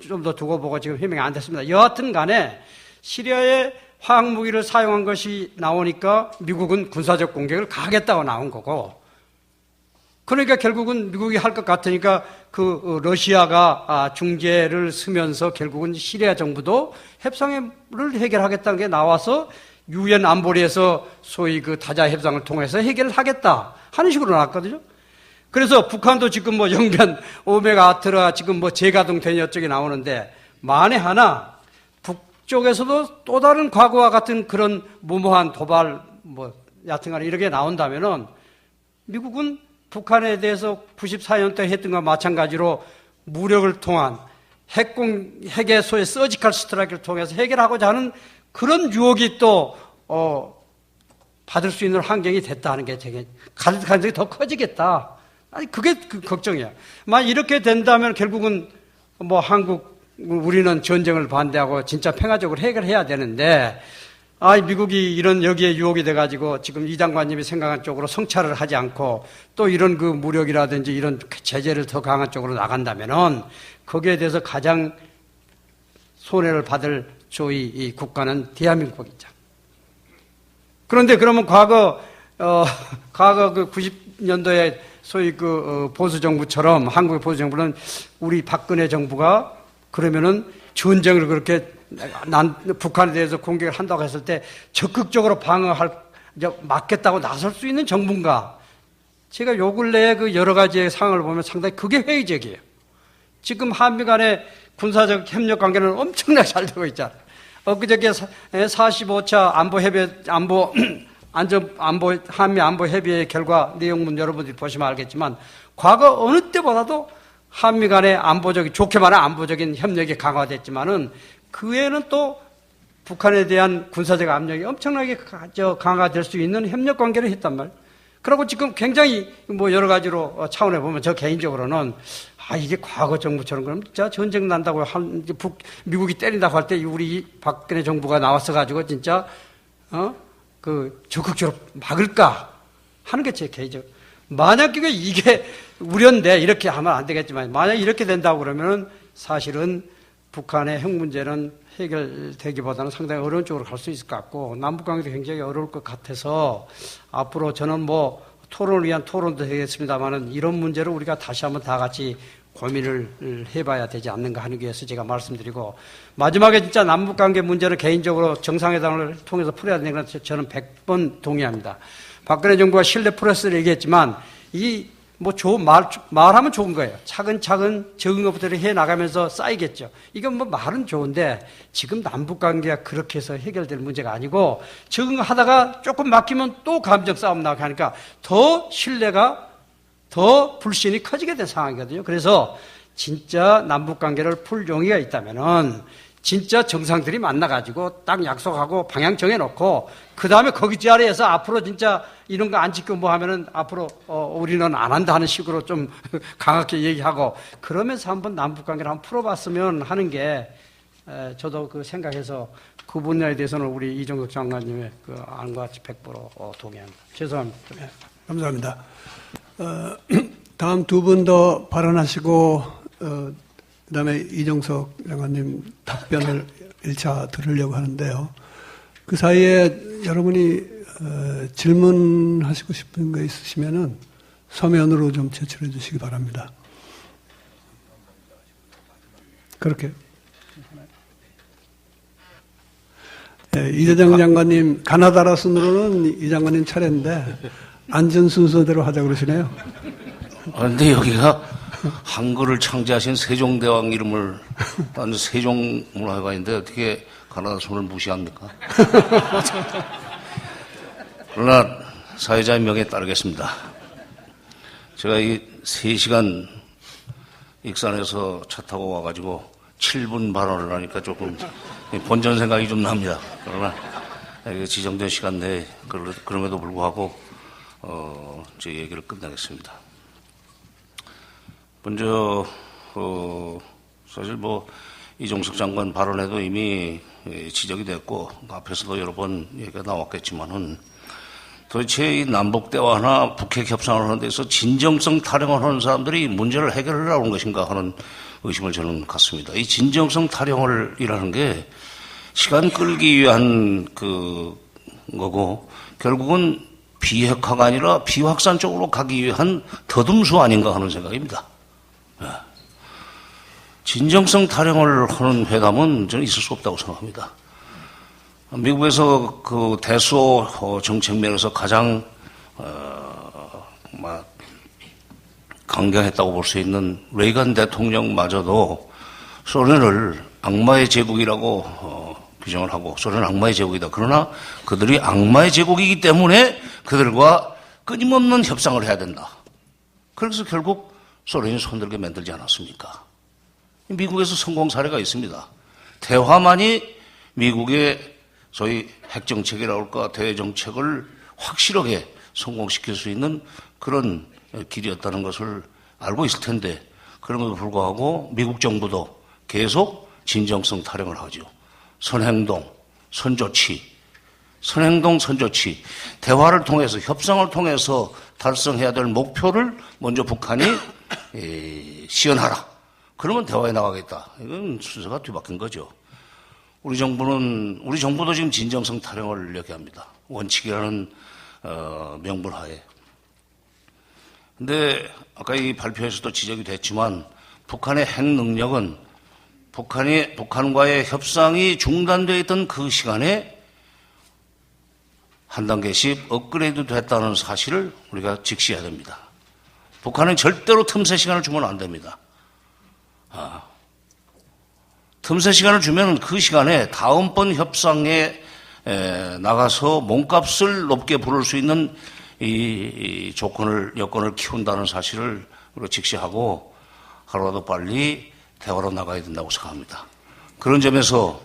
좀 더 두고 보고 지금 해명이 안 됐습니다. 여하튼 간에 시리아의 화학 무기를 사용한 것이 나오니까 미국은 군사적 공격을 가하겠다고 나온 거고, 그러니까 결국은 미국이 할 것 같으니까 그 러시아가 중재를 쓰면서 결국은 시리아 정부도 협상을 해결하겠다는 게 나와서 유엔 안보리에서 소위 그 다자 협상을 통해서 해결을 하겠다 하는 식으로 나왔거든요. 그래서 북한도 지금 영변 오메가 아트라 지금 재가동 되냐 쪽이 나오는데, 만에 하나 북쪽에서도 또 다른 과거와 같은 그런 무모한 도발 여하튼간에 이렇게 나온다면은 미국은 북한에 대해서 94년 때 했던 것과 마찬가지로 무력을 통한 핵의 소위 서지컬 스트라이크를 통해서 해결하고자 하는 그런 유혹이 또 받을 수 있는 환경이 됐다는 게 되게 가능성이 더 커지겠다. 아니 그게 그 걱정이야. 만약 이렇게 된다면 결국은 한국 우리는 전쟁을 반대하고 진짜 평화적으로 해결해야 되는데, 미국이 이런 여기에 유혹이 돼가지고 지금 이 장관님이 생각한 쪽으로 성찰을 하지 않고 또 이런 그 무력이라든지 이런 제재를 더 강한 쪽으로 나간다면은 거기에 대해서 가장 손해를 받을 소위 이 국가는 대한민국이죠. 그런데 그러면 과거 그 90년도에 소위 그 보수 정부처럼 한국의 보수 정부는 우리 박근혜 정부가 그러면은 전쟁을 그렇게 북한에 대해서 공격을 한다고 했을 때 적극적으로 막겠다고 나설 수 있는 정부인가? 제가 요 근래에 그 여러 가지의 상황을 보면 상당히 그게 회의적이에요. 지금 한미 간의 군사적 협력 관계는 엄청나게 잘 되고 있잖아요. 엊그저께 45차 한미 안보 협의회 결과 내용문 여러분들이 보시면 알겠지만, 과거 어느 때보다도 한미 간의 좋게 말하면 안보적인 협력이 강화됐지만은 그 외에는 또 북한에 대한 군사적 압력이 엄청나게 강화될 수 있는 협력 관계를 했단 말이에요. 그리고 지금 굉장히 여러 가지로 차원에 보면 저 개인적으로는 이게 과거 정부처럼 그럼 진짜 전쟁 난다고 미국이 때린다고 할 때 우리 박근혜 정부가 나왔어 가지고 진짜 적극적으로 막을까 하는 게 제 개인적. 만약 이게 우려인데 이렇게 하면 안 되겠지만, 만약 이렇게 된다고 그러면은 사실은 북한의 핵 문제는 해결되기보다는 상당히 어려운 쪽으로 갈 수 있을 것 같고, 남북관계도 굉장히 어려울 것 같아서 앞으로 저는 토론을 위한 토론도 되겠습니다만은 이런 문제를 우리가 다시 한번 다 같이 고민을 해봐야 되지 않는가 하는 게 위해서 제가 말씀드리고, 마지막에 진짜 남북관계 문제를 개인적으로 정상회담을 통해서 풀어야 되는 건 저는 100번 동의합니다. 박근혜 정부가 신뢰 프로세스를 얘기했지만 말하면 좋은 거예요. 차근차근 적은 것부터 해나가면서 쌓이겠죠. 이건 말은 좋은데 지금 남북관계가 그렇게 해서 해결될 문제가 아니고, 적응하다가 조금 막히면 또 감정 싸움 나가니까 더 신뢰가 더 불신이 커지게 된 상황이거든요. 그래서 진짜 남북관계를 풀 용의가 있다면은 진짜 정상들이 만나가지고 딱 약속하고 방향 정해놓고, 그 다음에 거기 자리에서 앞으로 진짜 이런 거 안 지키고 하면은 앞으로 우리는 안 한다 하는 식으로 좀 강하게 얘기하고, 그러면서 한번 남북관계를 한번 풀어봤으면 하는 게 저도 그 생각해서 그 분야에 대해서는 우리 이종석 장관님의 그 안과 같이 100% 동의합니다. 죄송합니다. 네, 감사합니다. 다음 두 분 더 발언하시고 그다음에 이종석 장관님 답변을 1차 들으려고 하는데요. 그 사이에 여러분이 질문하시고 싶은 거 있으시면은 서면으로 좀 제출해 주시기 바랍니다. 그렇게. 네, 이재정 장관님, 가나다라 순으로는 이 장관님 차례인데 앉은 순서대로 하자 그러시네요. 그런데 여기가 한글을 창제하신 세종대왕 이름을 딴 세종문화회관인데 어떻게 가나다 손을 무시합니까? 그러나 사회자의 명에 따르겠습니다. 제가 이 3시간 익산에서 차 타고 와가지고 7분 발언을 하니까 조금 본전 생각이 좀 납니다. 그러나 지정된 시간 내에 그럼에도 불구하고 제 얘기를 끝내겠습니다. 먼저 사실 이종석 장관 발언에도 이미 지적이 됐고 앞에서도 여러 번 얘기가 나왔겠지만은 도대체 이 남북 대화나 북핵 협상을 하는 데서 진정성 타령을 하는 사람들이 문제를 해결하려고 하는 것인가 하는 의심을 저는 갖습니다. 이 진정성 타령을이라는 게 시간 끌기 위한 거고 결국은 비핵화가 아니라 비확산 쪽으로 가기 위한 더듬수 아닌가 하는 생각입니다. 진정성 타령을 하는 회담은 저는 있을 수 없다고 생각합니다. 미국에서 그 대수호 정책 면에서 가장 강경했다고 볼 수 있는 레이건 대통령마저도 소련을 악마의 제국이라고 규정을 하고 소련은 악마의 제국이다. 그러나 그들이 악마의 제국이기 때문에 그들과 끊임없는 협상을 해야 된다. 그래서 결국 소련이 손들게 만들지 않았습니까? 미국에서 성공 사례가 있습니다. 대화만이 미국의 소위 핵정책이라고 할까 대외정책을 확실하게 성공시킬 수 있는 그런 길이었다는 것을 알고 있을 텐데 그럼에도 불구하고 미국 정부도 계속 진정성 타령을 하죠. 선행동, 선조치, 대화를 통해서 협상을 통해서 달성해야 될 목표를 먼저 북한이 시연하라. 그러면 대화에 나가겠다. 이건 순서가 뒤바뀐 거죠. 우리 정부도 지금 진정성 타령을 얘기합니다. 원칙이라는 명분 하에. 근데 아까 이 발표에서도 지적이 됐지만 북한의 핵 능력은 북한과의 협상이 중단되어 있던 그 시간에 한 단계씩 업그레이드 됐다는 사실을 우리가 직시해야 됩니다. 북한은 절대로 틈새 시간을 주면 안 됩니다. 틈새 시간을 주면 그 시간에 다음번 협상에 나가서 몸값을 높게 부를 수 있는 이 여건을 키운다는 사실을 우리가 직시하고 하루라도 빨리 대화로 나가야 된다고 생각합니다. 그런 점에서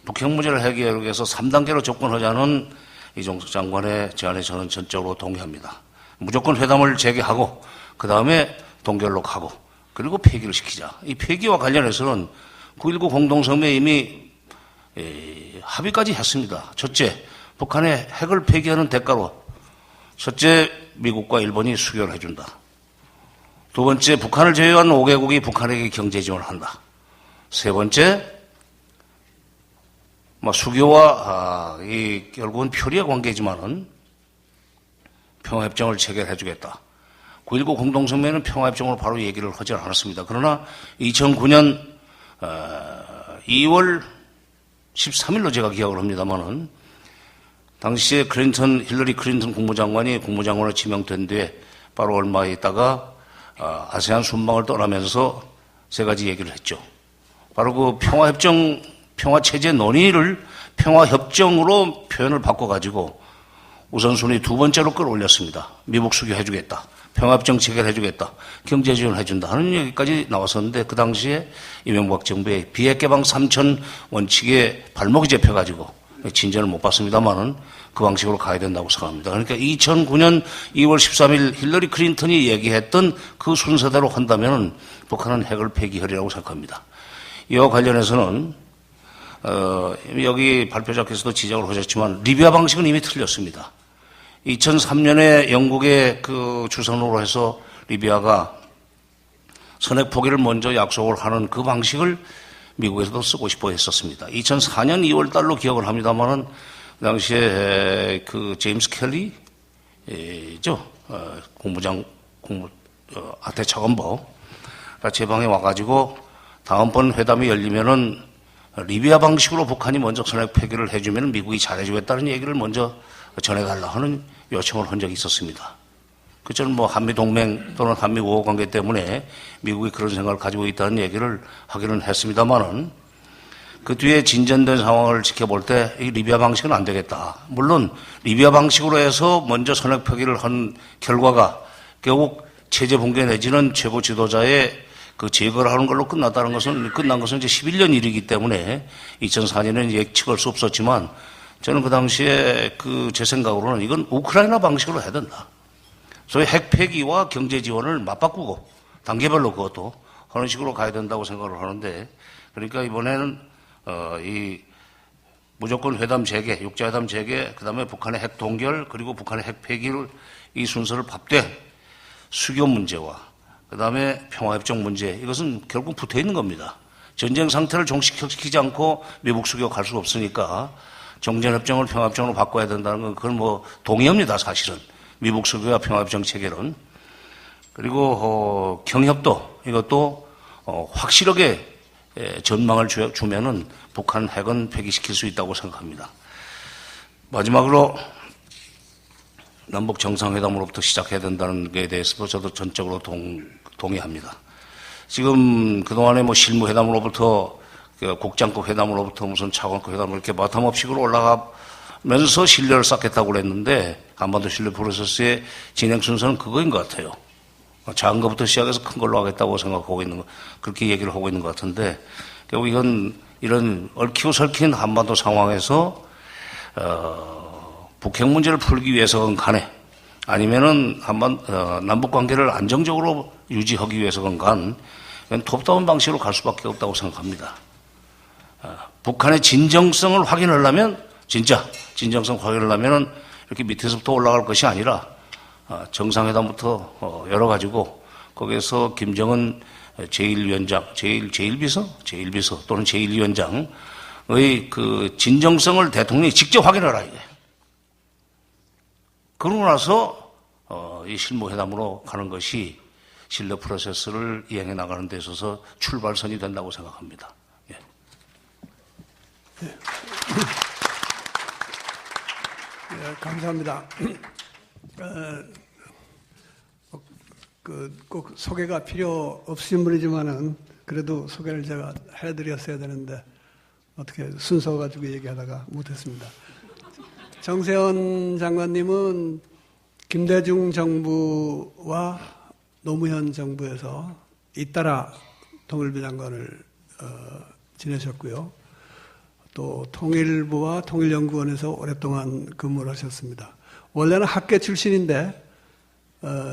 북핵 문제를 해결하기 위해서 3단계로 접근하자는 이종석 장관의 제안에 저는 전적으로 동의합니다. 무조건 회담을 재개하고 그 다음에 동결로 가고 그리고 폐기를 시키자. 이 폐기와 관련해서는 9.19 공동성명에 이미 합의까지 했습니다. 첫째, 북한의 핵을 폐기하는 대가로 첫째, 미국과 일본이 수교를 해준다. 두 번째, 북한을 제외한 5개국이 북한에게 경제 지원을 한다. 세 번째, 수교와 결국은 표리의 관계지만은 평화협정을 체결해 주겠다. 9.19 공동성명에는 평화협정으로 바로 얘기를 하지 않았습니다. 그러나 2009년 2월 13일로 제가 기억을 합니다만은 당시에 힐러리 클린턴 국무장관이 국무장관으로 지명된 뒤에 바로 얼마 있다가 아세안 순방을 떠나면서 세 가지 얘기를 했죠. 바로 그 평화체제 논의를 평화협정으로 표현을 바꿔가지고 우선순위 두 번째로 끌어올렸습니다. 미국 수교해주겠다. 평화협정 체결해주겠다. 경제 지원해준다 하는 얘기까지 나왔었는데 그 당시에 이명박 정부의 비핵개방 3천 원칙에 발목이 잡혀가지고 진전을 못 봤습니다만은 그 방식으로 가야 된다고 생각합니다. 그러니까 2009년 2월 13일 힐러리 클린턴이 얘기했던 그 순서대로 한다면 북한은 핵을 폐기하리라고 생각합니다. 이와 관련해서는 여기 발표자께서도 지적을 하셨지만 리비아 방식은 이미 틀렸습니다. 2003년에 영국의 그 주선으로 해서 리비아가 선핵 포기를 먼저 약속을 하는 그 방식을 미국에서도 쓰고 싶어 했었습니다. 2004년 2월 달로 기억을 합니다만은 그 당시에 그 제임스 켈리죠. 아태차관보가 제 방에 와가지고 다음번 회담이 열리면은 리비아 방식으로 북한이 먼저 선핵 폐기를 해주면 미국이 잘해주겠다는 얘기를 먼저 전해달라 하는 요청을 한 적이 있었습니다. 그저는 한미동맹 또는 한미우호 관계 때문에 미국이 그런 생각을 가지고 있다는 얘기를 하기는 했습니다만은 그 뒤에 진전된 상황을 지켜볼 때 이 리비아 방식은 안 되겠다. 물론 리비아 방식으로 해서 먼저 선핵 폐기를 한 결과가 결국 체제 붕괴 내지는 최고 지도자의 그 제거를 하는 걸로 끝난 것은 이제 11년 일이기 때문에 2004년에는 예측할 수 없었지만 저는 그 당시에 제 생각으로는 이건 우크라이나 방식으로 해야 된다. 소위 핵 폐기와 경제 지원을 맞바꾸고 단계별로 그것도 하는 식으로 가야 된다고 생각을 하는데, 그러니까 이번에는 이 무조건 회담 재개, 육자회담 재개, 그다음에 북한의 핵 동결, 그리고 북한의 핵 폐기를 이 순서를 밟되 수교 문제와 그다음에 평화협정 문제, 이것은 결국 붙어 있는 겁니다. 전쟁 상태를 종식시키지 않고 미국 수교 갈 수가 없으니까 정전협정을 평화협정으로 바꿔야 된다는 건 그건 뭐 동의합니다, 사실은. 미국 수교와 평화협정 체결은. 그리고 경협도, 이것도 확실하게 전망을 주면은 북한 핵은 폐기시킬 수 있다고 생각합니다. 마지막으로 남북 정상회담으로부터 시작해야 된다는 게 대해서도 저도 전적으로 동의합니다. 지금 그동안에 뭐 실무회담으로부터 국장급 회담으로부터 무슨 차관급 회담으로 이렇게 마타업식으로 올라가면서 신뢰를 쌓겠다고 그랬는데, 한반도 신뢰 프로세스의 진행 순서는 그거인 것 같아요. 작은 것부터 시작해서 큰 걸로 하겠다고 생각하고 있는 거, 그렇게 얘기를 하고 있는 것 같은데, 결국 이건 이런 얽히고 설킨 한반도 상황에서 북핵 문제를 풀기 위해서건 간에, 아니면은 남북 관계를 안정적으로 유지하기 위해서건 간, 이건 톱다운 방식으로 갈 수밖에 없다고 생각합니다. 북한의 진정성을 확인하려면, 진짜 진정성 확인하려면은 이렇게 밑에서부터 올라갈 것이 아니라 정상회담부터 열어가지고 거기에서 김정은 제1위원장, 제1비서 또는 제1위원장의 그 진정성을 대통령이 직접 확인하라 이게. 그러고 나서 이 실무회담으로 가는 것이 신뢰 프로세스를 이행해 나가는 데 있어서 출발선이 된다고 생각합니다. 예. 네, 감사합니다. 꼭 소개가 필요 없으신 분이지만은 그래도 소개를 제가 해드렸어야 되는데 어떻게 순서 가지고 얘기하다가 못했습니다. 정세현 장관님은 김대중 정부와 노무현 정부에서 잇따라 통일부 장관을 지내셨고요. 또 통일부와 통일연구원에서 오랫동안 근무를 하셨습니다. 원래는 학계 출신인데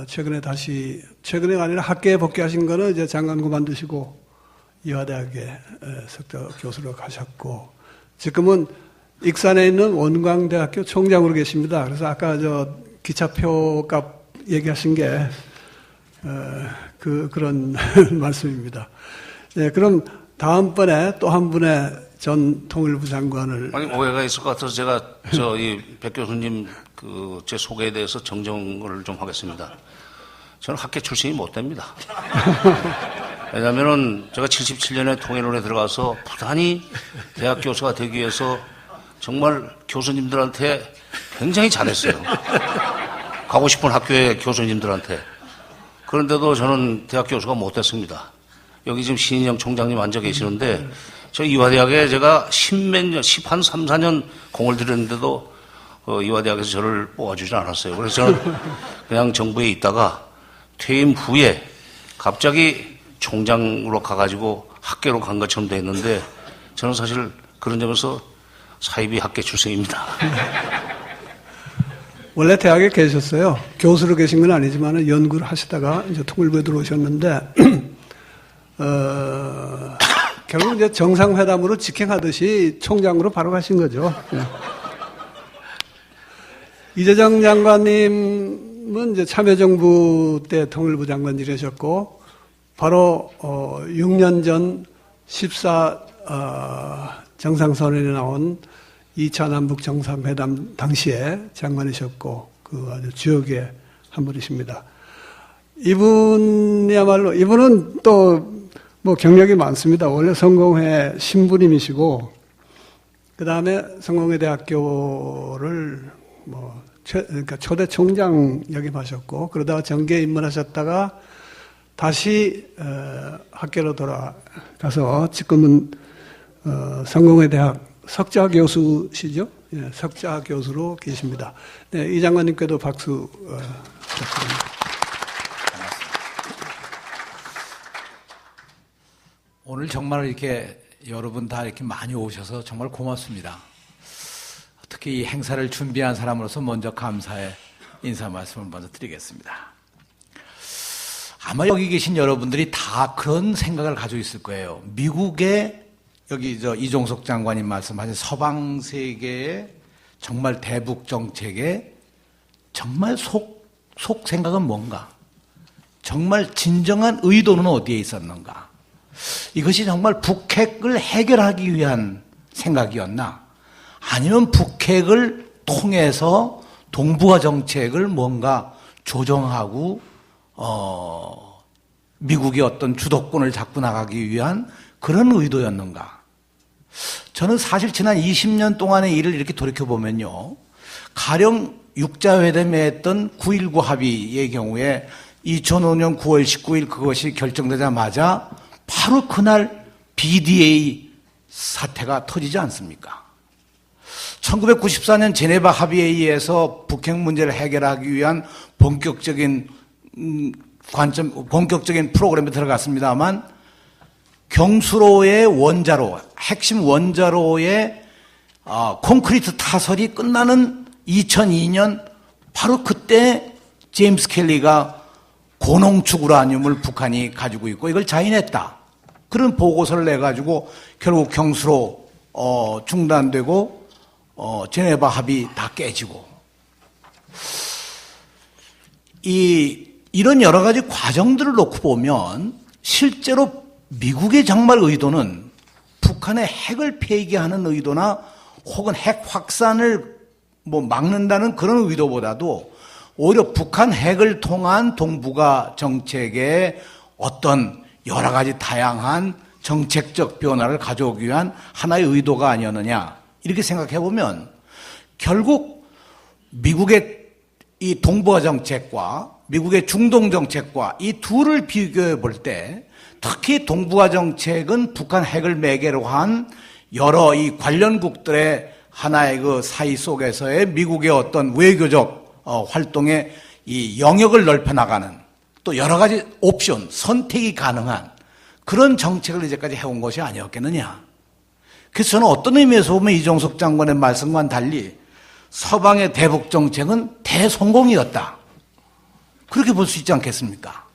최근에 아니라 학계에 복귀하신 거는 이제 장관 그만두시고 이화대학에 석좌 교수로 가셨고, 지금은 익산에 있는 원광대학교 총장으로 계십니다. 그래서 아까 기차표 값 얘기하신 게 그런 말씀입니다. 네, 그럼 다음번에 또 한 분의 전 통일부 장관을. 아니, 오해가 있을 것 같아서 제가 이 백 교수님 제 소개에 대해서 정정을 좀 하겠습니다. 저는 학계 출신이 못 됩니다. 왜냐면은 제가 77년에 통일원에 들어가서 부단히 대학 교수가 되기 위해서 정말 교수님들한테 굉장히 잘했어요. 가고 싶은 학교의 교수님들한테. 그런데도 저는 대학 교수가 못 됐습니다. 여기 지금 신인영 총장님 앉아 계시는데, 저 이화대학에 제가 13, 14년 공을 들였는데도 이화대학에서 저를 뽑아주지 않았어요. 그래서 저는 그냥 정부에 있다가 퇴임 후에 갑자기 총장으로 가가지고 학계로 간 것처럼 돼 있는데, 저는 사실 그런 점에서 사이비 학계 출생입니다. 원래 대학에 계셨어요. 교수로 계신 건 아니지만 연구를 하시다가 이제 통일부에 들어오셨는데, 결국 이제 정상회담으로 직행하듯이 총장으로 바로 가신 거죠. 네. 이재정 장관님은 이제 참여정부 때 통일부 장관 지내셨고, 바로 6년 전 14 정상선언에 나온 2차 남북 정상회담 당시에 장관이셨고, 그 아주 주역의 한 분이십니다. 이분은 또 뭐 경력이 많습니다. 원래 성공회 신부님이시고, 그 다음에 성공회 대학교를 그러니까 초대 총장 역임하셨고, 그러다가 정계에 입문하셨다가 다시 학계로 돌아가서 지금은 성공회 대학 석좌 교수시죠? 예, 석좌 교수로 계십니다. 네, 이 장관님께도 박수 부탁드립니다. 오늘 정말 이렇게 여러분 다 이렇게 많이 오셔서 정말 고맙습니다. 특히 이 행사를 준비한 사람으로서 먼저 감사의 인사 말씀을 먼저 드리겠습니다. 아마 여기 계신 여러분들이 다 그런 생각을 가지고 있을 거예요. 미국의 여기 이종석 장관님 말씀하신 서방 세계의 정말 대북 정책의 정말 속 생각은 뭔가? 정말 진정한 의도는 어디에 있었는가? 이것이 정말 북핵을 해결하기 위한 생각이었나? 아니면 북핵을 통해서 동북아 정책을 뭔가 조정하고 미국의 어떤 주도권을 잡고 나가기 위한 그런 의도였는가? 저는 사실 지난 20년 동안의 일을 이렇게 돌이켜보면요. 가령 육자회담에 했던 9.19 합의의 경우에 2005년 9월 19일 그것이 결정되자마자 바로 그날 BDA 사태가 터지지 않습니까? 1994년 제네바 합의에 의해서 북핵 문제를 해결하기 위한 본격적인 프로그램에 들어갔습니다만 경수로의 원자로, 핵심 원자로의 콘크리트 타설이 끝나는 2002년 바로 그때 제임스 켈리가 고농축 우라늄을 북한이 가지고 있고 이걸 자인했다. 그런 보고서를 내가지고 결국 경수로 중단되고 제네바 합의 다 깨지고 이런 여러 가지 과정들을 놓고 보면 실제로 미국의 정말 의도는 북한의 핵을 폐기하는 의도나 혹은 핵 확산을 막는다는 그런 의도보다도 오히려 북한 핵을 통한 동북아 정책의 어떤 여러 가지 다양한 정책적 변화를 가져오기 위한 하나의 의도가 아니었느냐 이렇게 생각해 보면 결국 미국의 이 동북아 정책과 미국의 중동 정책과 이 둘을 비교해 볼 때 특히 동북아 정책은 북한 핵을 매개로 한 여러 이 관련국들의 하나의 그 사이 속에서의 미국의 어떤 외교적 활동의 이 영역을 넓혀 나가는 또 여러 가지 옵션, 선택이 가능한 그런 정책을 이제까지 해온 것이 아니었겠느냐. 그래서 저는 어떤 의미에서 보면 이종석 장관의 말씀과는 달리 서방의 대북 정책은 대성공이었다. 그렇게 볼 수 있지 않겠습니까?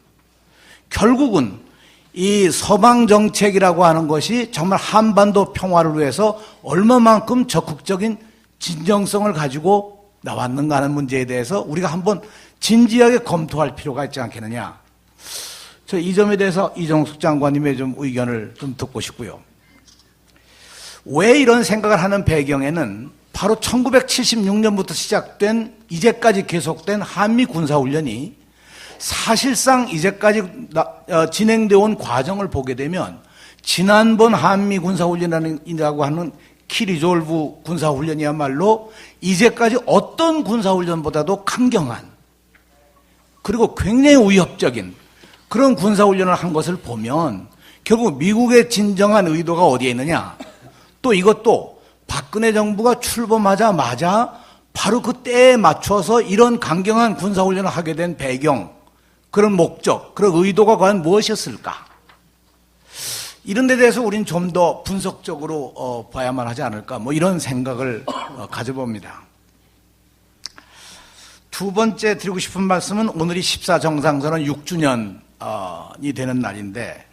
결국은 이 서방 정책이라고 하는 것이 정말 한반도 평화를 위해서 얼마만큼 적극적인 진정성을 가지고 나왔는가 하는 문제에 대해서 우리가 한번 진지하게 검토할 필요가 있지 않겠느냐. 저 이 점에 대해서 이종석 장관님의 좀 의견을 좀 듣고 싶고요. 왜 이런 생각을 하는 배경에는 바로 1976년부터 시작된 이제까지 계속된 한미 군사훈련이 사실상 이제까지 진행되어 온 과정을 보게 되면 지난번 한미 군사훈련이라고 하는 키리졸브 군사훈련이야말로 이제까지 어떤 군사훈련보다도 강경한 그리고 굉장히 위협적인 그런 군사훈련을 한 것을 보면 결국 미국의 진정한 의도가 어디에 있느냐. 또 이것도 박근혜 정부가 출범하자마자 바로 그 때에 맞춰서 이런 강경한 군사훈련을 하게 된 배경, 그런 목적, 그런 의도가 과연 무엇이었을까? 이런 데 대해서 우리는 좀 더 분석적으로 봐야만 하지 않을까, 이런 생각을 가져봅니다. 두 번째 드리고 싶은 말씀은 오늘이 14정상선언 6주년이 되는 날인데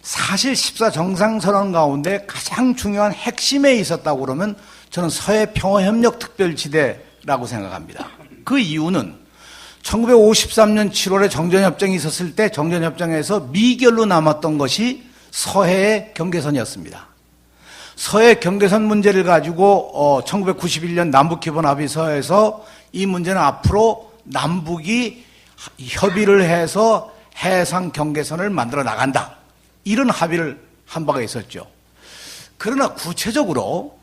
사실 14정상선언 가운데 가장 중요한 핵심에 있었다고 그러면 저는 서해평화협력특별지대라고 생각합니다. 그 이유는 1953년 7월에 정전협정이 있었을 때 정전협정에서 미결로 남았던 것이 서해의 경계선이었습니다. 서해 경계선 문제를 가지고 1991년 남북기본합의서에서 이 문제는 앞으로 남북이 협의를 해서 해상 경계선을 만들어 나간다. 이런 합의를 한 바가 있었죠. 그러나 구체적으로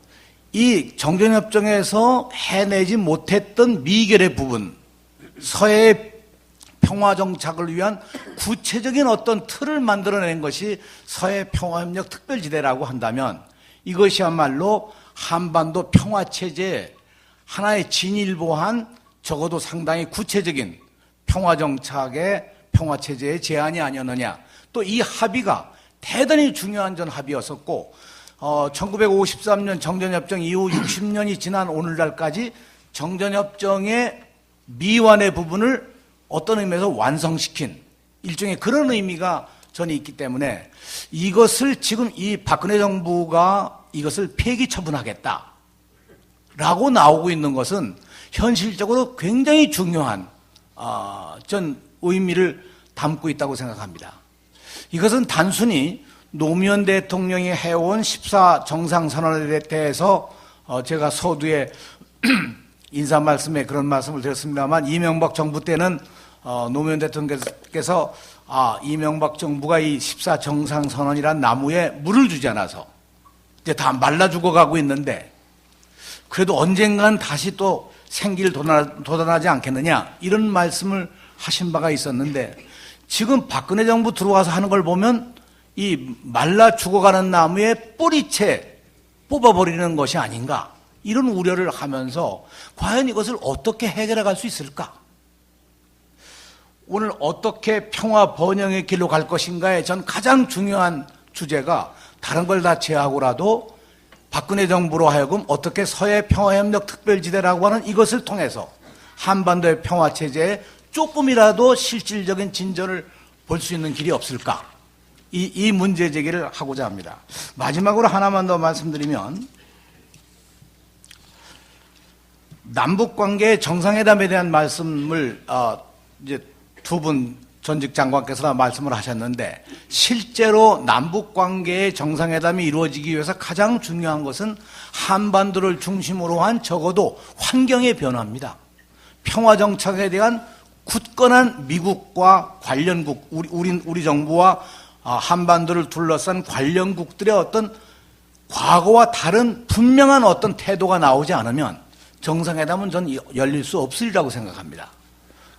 이 정전협정에서 해내지 못했던 미결의 부분, 서해 평화정착을 위한 구체적인 어떤 틀을 만들어낸 것이 서해평화협력 특별지대라고 한다면 이것이야말로 한반도 평화체제의 하나의 진일보한 적어도 상당히 구체적인 평화정착의 평화체제의 제안이 아니었느냐. 또 이 합의가 대단히 중요한 전 합의였었고 1953년 정전협정 이후 60년이 지난 오늘날까지 정전협정의 미완의 부분을 어떤 의미에서 완성시킨 일종의 그런 의미가 저는 있기 때문에 이것을 지금 이 박근혜 정부가 이것을 폐기 처분하겠다라고 나오고 있는 것은 현실적으로 굉장히 중요한 전 의미를 담고 있다고 생각합니다. 이것은 단순히 노무현 대통령이 해온 14 정상선언에 대해서 제가 서두에 인사 말씀에 그런 말씀을 드렸습니다만 이명박 정부 때는 노무현 대통령께서 이명박 정부가 이 14 정상선언이란 나무에 물을 주지 않아서 이제 다 말라 죽어가고 있는데 그래도 언젠간 다시 또 생기를 돋아나지 않겠느냐 이런 말씀을 하신 바가 있었는데 지금 박근혜 정부 들어와서 하는 걸 보면 이 말라 죽어가는 나무에 뿌리채 뽑아버리는 것이 아닌가 이런 우려를 하면서 과연 이것을 어떻게 해결해 갈 수 있을까? 오늘 어떻게 평화 번영의 길로 갈 것인가에 전 가장 중요한 주제가 다른 걸 다 제하고라도 박근혜 정부로 하여금 어떻게 서해 평화협력 특별지대라고 하는 이것을 통해서 한반도의 평화체제에 조금이라도 실질적인 진전을 볼 수 있는 길이 없을까? 이 문제 제기를 하고자 합니다. 마지막으로 하나만 더 말씀드리면 남북관계 정상회담에 대한 말씀을 이제 두 분 전직 장관께서 말씀을 하셨는데 실제로 남북관계의 정상회담이 이루어지기 위해서 가장 중요한 것은 한반도를 중심으로 한 적어도 환경의 변화입니다. 평화정착에 대한 굳건한 미국과 관련국, 우리 정부와 한반도를 둘러싼 관련국들의 어떤 과거와 다른 분명한 어떤 태도가 나오지 않으면 정상회담은 전 열릴 수 없으리라고 생각합니다.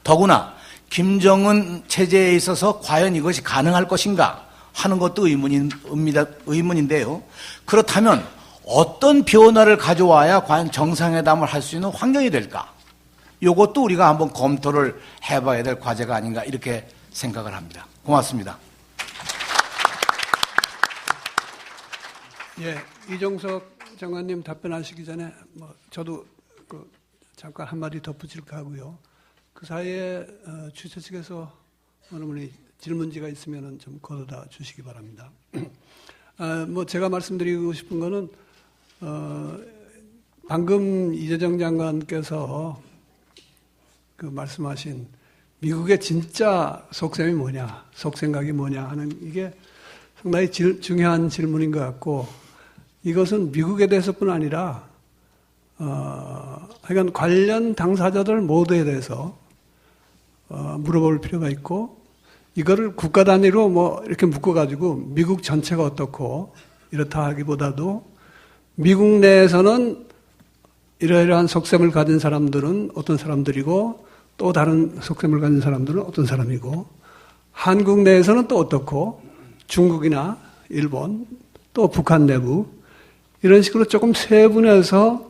더구나 김정은 체제에 있어서 과연 이것이 가능할 것인가 하는 것도 의문인데요. 그렇다면 어떤 변화를 가져와야 과연 정상회담을 할 수 있는 환경이 될까? 이것도 우리가 한번 검토를 해봐야 될 과제가 아닌가 이렇게 생각을 합니다. 고맙습니다. 예, 이종석 장관님 답변하시기 전에 저도 잠깐 한마디 덧붙일까 하고요. 그 사이에 주최 측에서 어느 분이 질문지가 있으면 좀 걸어다 주시기 바랍니다. 제가 말씀드리고 싶은 거는 방금 이재정 장관께서 말씀하신 미국의 진짜 속셈이 뭐냐, 속생각이 뭐냐 하는 이게 상당히 중요한 질문인 것 같고 이것은 미국에 대해서뿐 아니라 하여간 관련 당사자들 모두에 대해서 물어볼 필요가 있고 이거를 국가 단위로 이렇게 묶어가지고 미국 전체가 어떻고 이렇다 하기보다도 미국 내에서는 이러이러한 속셈을 가진 사람들은 어떤 사람들이고 또 다른 속셈을 가진 사람들은 어떤 사람이고 한국 내에서는 또 어떻고 중국이나 일본 또 북한 내부 이런 식으로 조금 세분해서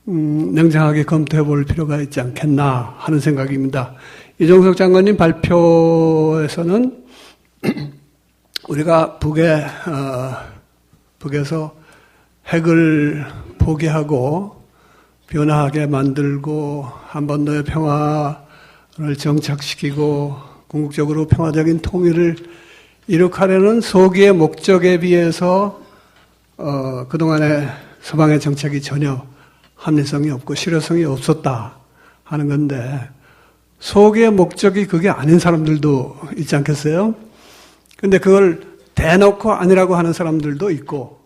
냉정하게 검토해 볼 필요가 있지 않겠나 하는 생각입니다. 이종석 장관님 발표에서는 우리가 북에서 핵을 포기하고 변화하게 만들고 한반도의 평화를 정착시키고 궁극적으로 평화적인 통일을 이룩하려는 소기의 목적에 비해서 그동안의 서방의 정책이 전혀 합리성이 없고 실효성이 없었다 하는 건데 소기의 목적이 그게 아닌 사람들도 있지 않겠어요? 근데 그걸 대놓고 아니라고 하는 사람들도 있고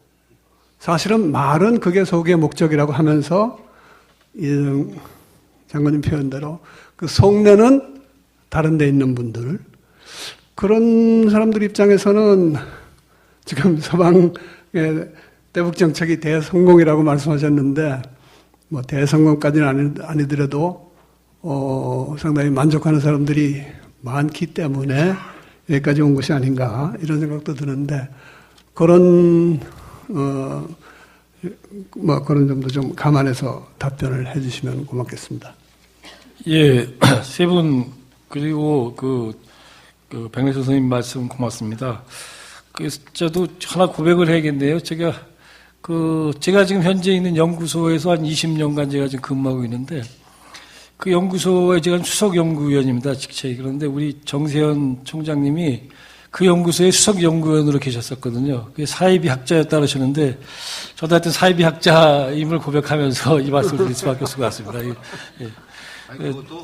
사실은 말은 그게 소기의 목적이라고 하면서 이재정 장관님 표현대로 그 속내는 다른 데 있는 분들 그런 사람들 입장에서는 지금 서방의 대북 정책이 대성공이라고 말씀하셨는데 대성공까지는 아니더라도 상당히 만족하는 사람들이 많기 때문에 여기까지 온 것이 아닌가 이런 생각도 드는데 그런 그런 점도 좀 감안해서 답변을 해주시면 고맙겠습니다. 예, 세 분 그리고 백내수 선생님 말씀 고맙습니다. 그래서 저도 하나 고백을 해야겠네요. 제가 지금 현재 있는 연구소에서 한 20년간 제가 지금 근무하고 있는데, 그 연구소에 제가 수석 연구위원입니다. 직책이. 그런데 우리 정세현 총장님이 그 연구소의 수석 연구위원으로 계셨었거든요. 그게 사이비 학자였다 그러셨는데, 저도 하여튼 사이비 학자임을 고백하면서 이 말씀을 드릴 수밖에 없을 것 같습니다. 예.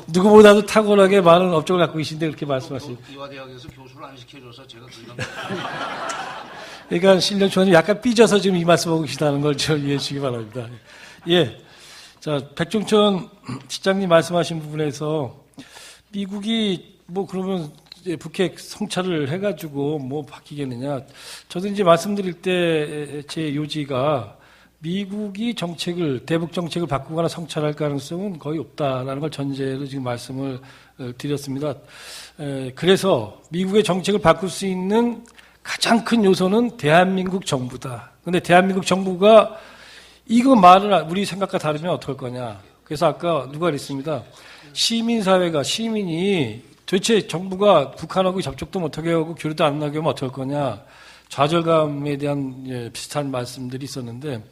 누구보다도 탁월하게 많은 업적을 갖고 계신데 그렇게 말씀하시죠. 이화대학에서 교수를 안 시켜줘서 제가 그러니까 신령 총장님 약간 삐져서 지금 이 말씀하고 계시다는 걸 좀 이해해 주시기 바랍니다. 예. 자, 백종천 시장님 말씀하신 부분에서 미국이 그러면 이제 북핵 성찰을 해가지고 바뀌겠느냐. 저도 이제 말씀드릴 때 제 요지가 미국이 대북 정책을 바꾸거나 성찰할 가능성은 거의 없다라는 걸 전제로 지금 말씀을 드렸습니다. 그래서 미국의 정책을 바꿀 수 있는 가장 큰 요소는 대한민국 정부다. 근데 대한민국 정부가 이거 말을 우리 생각과 다르면 어떡할 거냐. 그래서 아까 누가 그랬습니다. 시민이 도대체 정부가 북한하고 접촉도 못하게 하고 교류도 안 나게 하면 어떡할 거냐. 좌절감에 대한 비슷한 말씀들이 있었는데,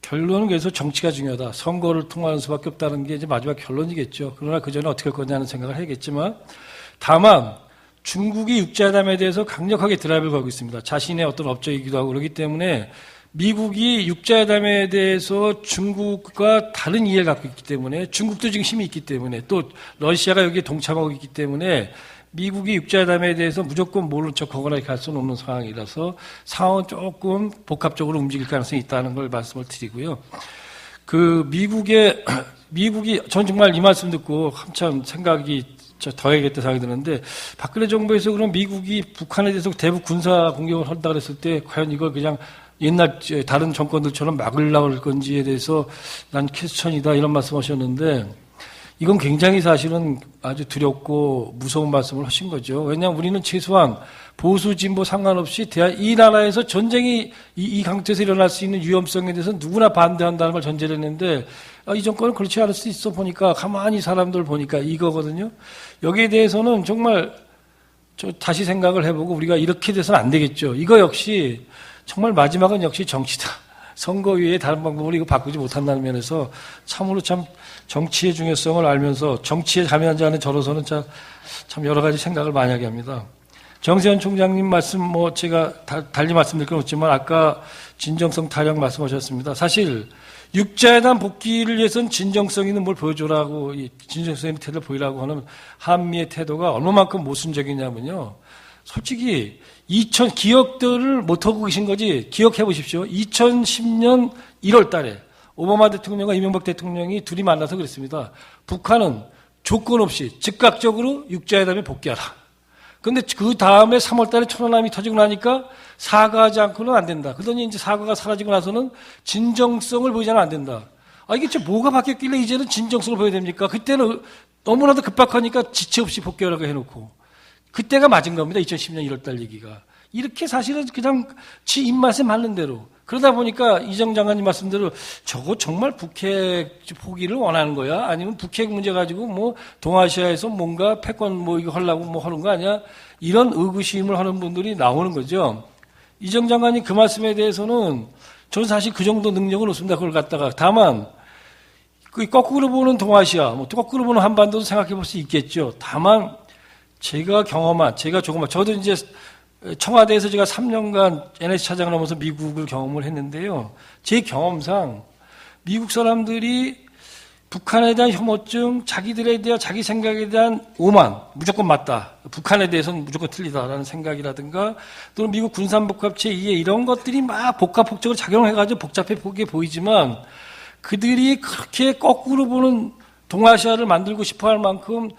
결론은 그래서 정치가 중요하다. 선거를 통하는 수밖에 없다는 게 이제 마지막 결론이겠죠. 그러나 그 전에 어떻게 할 거냐는 생각을 해야겠지만, 다만 중국이 육자회담에 대해서 강력하게 드라이브를 걸고 있습니다. 자신의 어떤 업적이기도 하고 그렇기 때문에 미국이 육자회담에 대해서 중국과 다른 이해를 갖고 있기 때문에, 중국도 지금 힘이 있기 때문에, 또 러시아가 여기에 동참하고 있기 때문에 미국이 육자회담에 대해서 무조건 모른 척하거나 갈 수는 없는 상황이라서 상황은 조금 복합적으로 움직일 가능성이 있다는 걸 말씀을 드리고요. 전 정말 이 말씀 듣고 한참 생각이 더 해야겠다 생각이 드는데, 박근혜 정부에서 그럼 미국이 북한에 대해서 대북 군사 공격을 한다 그랬을 때 과연 이걸 그냥 옛날 다른 정권들처럼 막으려고 할 건지에 대해서 난 퀘스천이다 이런 말씀하셨는데, 이건 굉장히 사실은 아주 두렵고 무서운 말씀을 하신 거죠. 왜냐하면 우리는 최소한 보수 진보 상관없이 이 나라에서 전쟁이 이 강태에서 일어날 수 있는 위험성에 대해서 누구나 반대한다는 걸 전제를 했는데, 이 정권은 그렇지 않을 수 있어 보니까, 가만히 사람들 보니까 이거거든요. 여기에 대해서는 정말 다시 생각을 해보고 우리가 이렇게 돼서는 안 되겠죠. 이거 역시 정말 마지막은 역시 정치다. 선거 외에 다른 방법으로 이거 바꾸지 못한다는 면에서 참으로 정치의 중요성을 알면서 정치에 참여하지 않은 저로서는 참 여러 가지 생각을 많이 하게 합니다. 정세현 총장님 말씀 제가 달리 말씀드릴 건 없지만 아까 진정성 타령 말씀하셨습니다. 사실 육자회담 복귀를 위해서는 진정성 있는 뭘 보여줘라고, 진정성 있는 태도를 보이라고 하는 한미의 태도가 얼마만큼 모순적이냐면요. 솔직히 기억들을 못하고 계신 거지, 기억해 보십시오. 2010년 1월 달에 오바마 대통령과 이명박 대통령이 둘이 만나서 그랬습니다. 북한은 조건 없이 즉각적으로 육자회담에 복귀하라. 그런데 그 다음에 3월 달에 천안함이 터지고 나니까 사과하지 않고는 안 된다. 그러더니 이제 사과가 사라지고 나서는 진정성을 보이자는 안 된다. 이게 뭐가 바뀌었길래 이제는 진정성을 보여야 됩니까? 그때는 너무나도 급박하니까 지체 없이 복귀하라고 해놓고. 그때가 맞은 겁니다. 2010년 1월 달 얘기가. 이렇게 사실은 그냥 지 입맛에 맞는 대로. 그러다 보니까 이정 장관님 말씀대로 저거 정말 북핵 포기를 원하는 거야? 아니면 북핵 문제 가지고 동아시아에서 뭔가 패권 이거 하려고 하는 거 아니야? 이런 의구심을 하는 분들이 나오는 거죠. 이정 장관님 그 말씀에 대해서는 저는 사실 그 정도 능력은 없습니다. 그걸 갖다가. 다만, 거꾸로 보는 동아시아, 거꾸로 보는 한반도도 생각해 볼 수 있겠죠. 다만, 제가 저도 이제 청와대에서 제가 3년간 NSC 차장을 하면서 미국을 경험을 했는데요. 제 경험상 미국 사람들이 북한에 대한 혐오증, 자기들에 대한 자기 생각에 대한 오만, 무조건 맞다. 북한에 대해서는 무조건 틀리다라는 생각이라든가, 또는 미국 군산복합체 이해 이런 것들이 막 복합복적으로 작용해가지고 복잡해 보이지만, 그들이 그렇게 거꾸로 보는 동아시아를 만들고 싶어할 만큼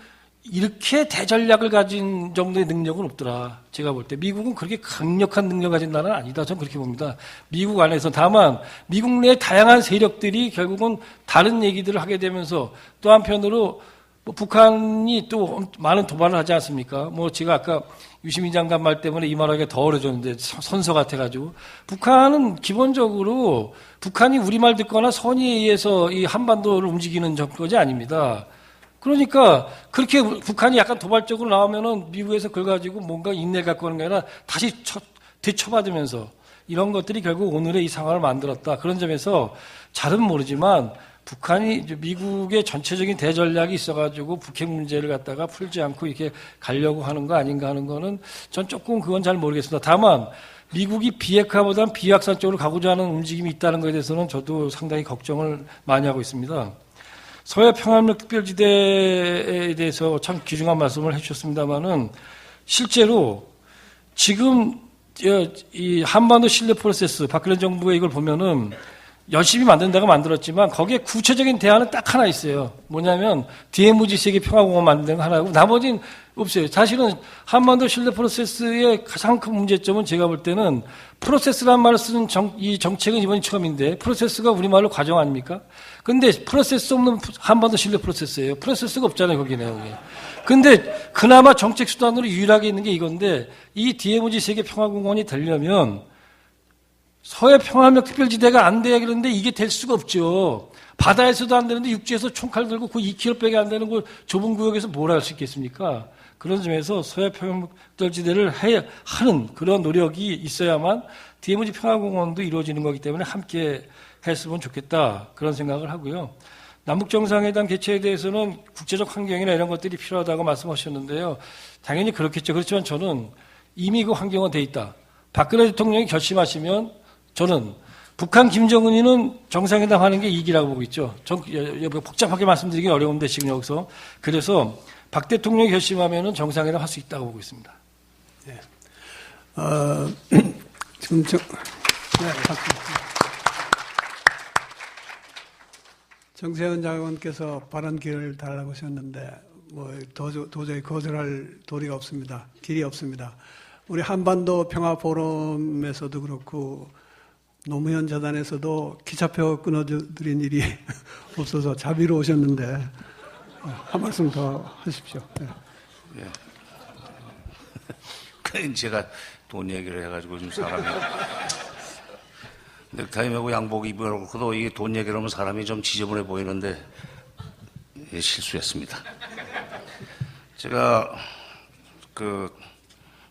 이렇게 대전략을 가진 정도의 능력은 없더라. 제가 볼 때 미국은 그렇게 강력한 능력을 가진 나라는 아니다. 저는 그렇게 봅니다. 미국 안에서. 다만 미국 내 다양한 세력들이 결국은 다른 얘기들을 하게 되면서, 또 한편으로 북한이 또 많은 도발을 하지 않습니까? 제가 아까 유시민 장관 말 때문에 이 말하기가 더 어려졌는데 선서 같아가지고, 북한은 기본적으로 북한이 우리말 듣거나 선의에 의해서 이 한반도를 움직이는 정권이 아닙니다. 그러니까 그렇게 북한이 약간 도발적으로 나오면은 미국에서 그걸 가지고 뭔가 인내를 갖고 하는 게 아니라 다시 되쳐받으면서 이런 것들이 결국 오늘의 이 상황을 만들었다. 그런 점에서 잘은 모르지만 북한이 미국의 전체적인 대전략이 있어가지고 북핵 문제를 갖다가 풀지 않고 이렇게 가려고 하는 거 아닌가 하는 거는 전 조금 그건 잘 모르겠습니다. 다만 미국이 비핵화보다는 비확산 쪽으로 가고자 하는 움직임이 있다는 것에 대해서는 저도 상당히 걱정을 많이 하고 있습니다. 서해 평화협력 특별지대에 대해서 참 귀중한 말씀을 해주셨습니다만은 실제로 지금 이 한반도 신뢰 프로세스 박근혜 정부의 이걸 보면은 열심히 만든다고 만들었지만 거기에 구체적인 대안은 딱 하나 있어요. 뭐냐면 DMZ 세계 평화공원 만드는 거 하나고 나머지는 없어요. 사실은 한반도 신뢰 프로세스의 가장 큰 문제점은 제가 볼 때는 프로세스란 말을 쓰는 이 정책은 이번이 처음인데 프로세스가 우리말로 과정 아닙니까? 근데 프로세스 없는 한반도 신뢰 프로세스예요. 프로세스가 없잖아요, 거기는. 여기. 근데 그나마 정책 수단으로 유일하게 있는 게 이건데 이 DMZ 세계 평화공원이 되려면 서해 평화협력 특별지대가 안 돼야 그러는데 이게 될 수가 없죠. 바다에서도 안 되는데 육지에서 총칼 들고 그 2km밖에 안 되는 그 좁은 구역에서 뭘 할 수 있겠습니까? 그런 점에서 서해 평화협력 특별지대를 하는 그런 노력이 있어야만 DMZ 평화공원도 이루어지는 거기 때문에 함께 했으면 좋겠다. 그런 생각을 하고요. 남북정상회담 개최에 대해서는 국제적 환경이나 이런 것들이 필요하다고 말씀하셨는데요. 당연히 그렇겠죠. 그렇지만 저는 이미 그 환경은 돼 있다. 박근혜 대통령이 결심하시면 저는 북한 김정은이는 정상회담 하는 게 이익이라고 보고 있죠. 복잡하게 말씀드리기 어려운데 지금 여기서. 그래서 박 대통령이 결심하면 정상회담 할 수 있다고 보고 있습니다. 네. 지금 정세현 장관께서 발언 기회를 달라고 하셨는데 도저히 거절할 도리가 없습니다. 길이 없습니다. 우리 한반도 평화포럼에서도 그렇고 노무현 재단에서도 기차표 끊어드린 일이 없어서 자비로 오셨는데 한 말씀 더 하십시오. 네. 네. 제가 돈 얘기를 해가지고 좀 사람이 넥타이 메고 양복 입어놓고도 이게 돈 얘기를 하면 사람이 좀 지저분해 보이는데 실수했습니다. 제가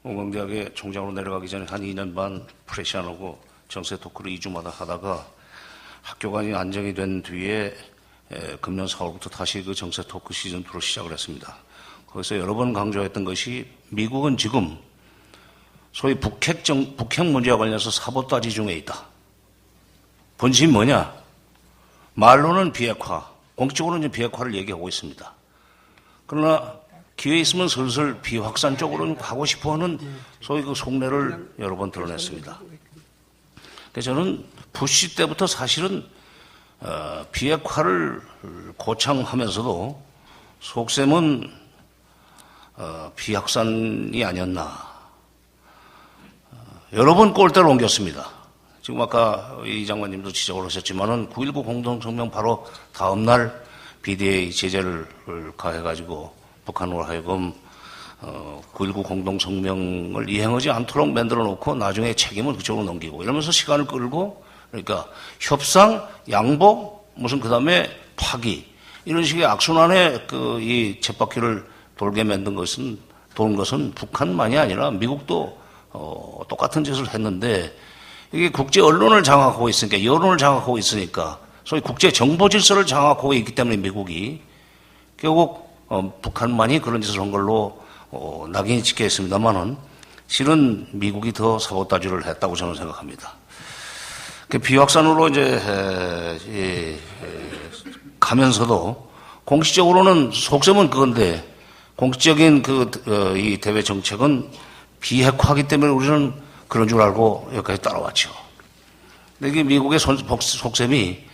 공공대학의 총장으로 내려가기 전에 한 2년 반 프레시안하고 정세 토크를 2주마다 하다가 학교관이 안정이 된 뒤에 금년 4월부터 다시 그 정세 토크 시즌2로 시작을 했습니다. 거기서 여러 번 강조했던 것이 미국은 지금 소위 북핵 문제와 관련해서 사보타지 중에 있다. 본심이 뭐냐? 말로는 비핵화, 공식적으로는 비핵화를 얘기하고 있습니다. 그러나 기회 있으면 슬슬 비확산 쪽으로 가고 싶어하는 소위 그 속내를 여러 번 드러냈습니다. 그래서 저는 부시 때부터 사실은 비핵화를 고창하면서도 속셈은 비확산이 아니었나. 여러 번 골대를 옮겼습니다. 지금 아까 이 장관님도 지적을 하셨지만은 9.19 공동성명 바로 다음날 BDA 제재를 가해가지고 북한으로 하여금 9.19 공동성명을 이행하지 않도록 만들어 놓고 나중에 책임을 그쪽으로 넘기고 이러면서 시간을 끌고 그러니까 협상, 양복, 무슨 그 다음에 파기 이런 식의 악순환의 이 쳇바퀴를 돌게 만든 것은 북한만이 아니라 미국도 똑같은 짓을 했는데 이게 국제 언론을 장악하고 있으니까 여론을 장악하고 있으니까 소위 국제 정보 질서를 장악하고 있기 때문에 미국이 결국 북한만이 그런 짓을 한 걸로 낙인이 찍혀 있습니다만은 실은 미국이 더 사보타지를 했다고 저는 생각합니다. 비확산으로 이제 가면서도 공식적으로는 속셈은 그건데 공식적인 이 대외 정책은 비핵화하기 때문에 우리는 그런 줄 알고 여기까지 따라왔죠. 근데 이게 미국의 속셈이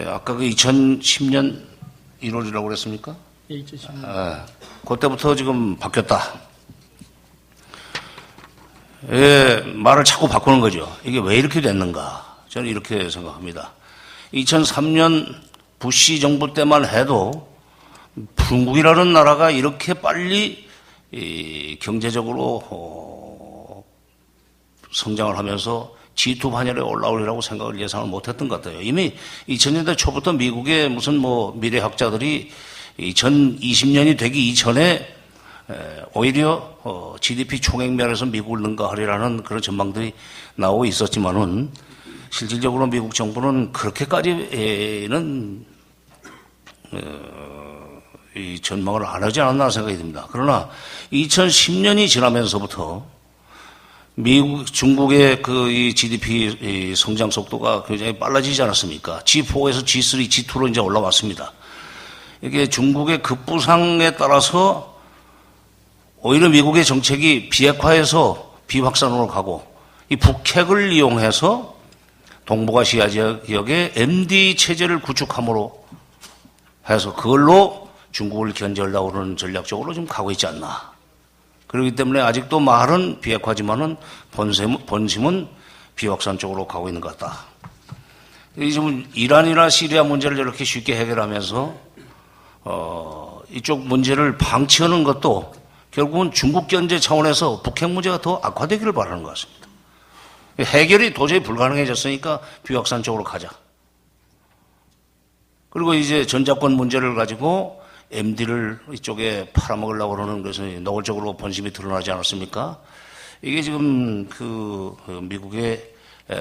아까 그 2010년 1월이라고 그랬습니까? 예, 2010년. 그때부터 지금 바뀌었다. 말을 자꾸 바꾸는 거죠. 이게 왜 이렇게 됐는가? 저는 이렇게 생각합니다. 2003년 부시 정부 때만 해도 중국이라는 나라가 이렇게 빨리 경제적으로 성장을 하면서 G2 반열에 올라오리라고 생각을 예상을 못했던 것 같아요. 이미 2000년대 초부터 미국의 무슨 미래학자들이 2020년이 되기 이전에 오히려 GDP 총액 면에서 미국을 능가하리라는 그런 전망들이 나오고 있었지만은 실질적으로 미국 정부는 그렇게까지는 이 전망을 안 하지 않았나 생각이 듭니다. 그러나 2010년이 지나면서부터 중국의 이 GDP 성장 속도가 굉장히 빨라지지 않았습니까? G4에서 G3, G2로 이제 올라왔습니다. 이게 중국의 급부상에 따라서 오히려 미국의 정책이 비핵화에서 비확산으로 가고 이 북핵을 이용해서 동북아시아 지역에 MD 체제를 구축함으로 해서 그걸로 중국을 견제하려고 하는 전략적으로 좀 가고 있지 않나. 그렇기 때문에 아직도 말은 비핵화지만은 본심은 비확산 쪽으로 가고 있는 것 같다. 지금 이란이나 시리아 문제를 이렇게 쉽게 해결하면서 이쪽 문제를 방치하는 것도 결국은 중국 견제 차원에서 북핵 문제가 더 악화되기를 바라는 것 같습니다. 해결이 도저히 불가능해졌으니까 비확산 쪽으로 가자. 그리고 이제 전자권 문제를 가지고 MD를 이쪽에 팔아먹으려고 그러는 것은 노골적으로 본심이 드러나지 않았습니까? 이게 지금 미국의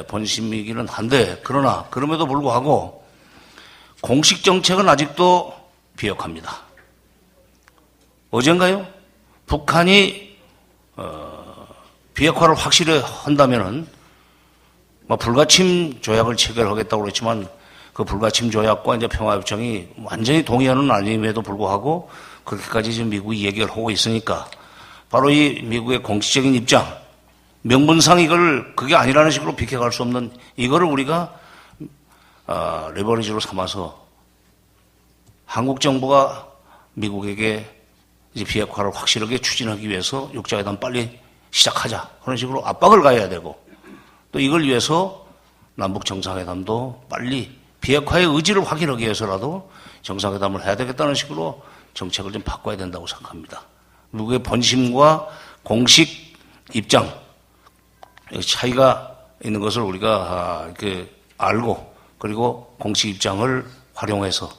본심이기는 한데, 그러나 그럼에도 불구하고 공식 정책은 아직도 비역합니다. 어젠가요? 북한이 비핵화를 확실히 한다면은 불가침 조약을 체결하겠다고 그랬지만 그 불가침 조약과 이제 평화협정이 완전히 동의하는 아님에도 불구하고 그렇게까지 지금 미국이 얘기를 하고 있으니까 바로 이 미국의 공식적인 입장, 명분상 이걸 그게 아니라는 식으로 비켜갈 수 없는 이거를 우리가 레버리지로 삼아서 한국 정부가 미국에게 이제 비핵화를 확실하게 추진하기 위해서 육자회담 빨리 시작하자 그런 식으로 압박을 가해야 되고 또 이걸 위해서 남북 정상회담도 빨리 비핵화의 의지를 확인하기 위해서라도 정상회담을 해야 되겠다는 식으로 정책을 좀 바꿔야 된다고 생각합니다. 미국의 본심과 공식 입장 차이가 있는 것을 우리가 알고 그리고 공식 입장을 활용해서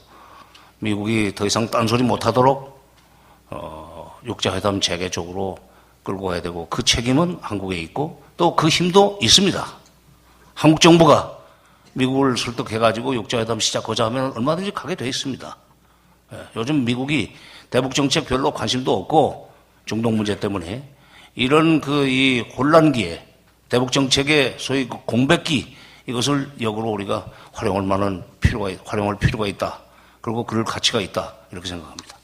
미국이 더 이상 딴소리 못하도록 육자회담 재개 쪽으로 끌고 가야 되고 그 책임은 한국에 있고 또 그 힘도 있습니다. 한국 정부가 미국을 설득해가지고 육자회담 시작하자 하면 얼마든지 가게 돼 있습니다. 요즘 미국이 대북 정책 별로 관심도 없고 중동 문제 때문에 이런 이 혼란기에 대북 정책의 소위 공백기 이것을 역으로 우리가 활용할 필요가 있다. 그리고 그럴 가치가 있다. 이렇게 생각합니다.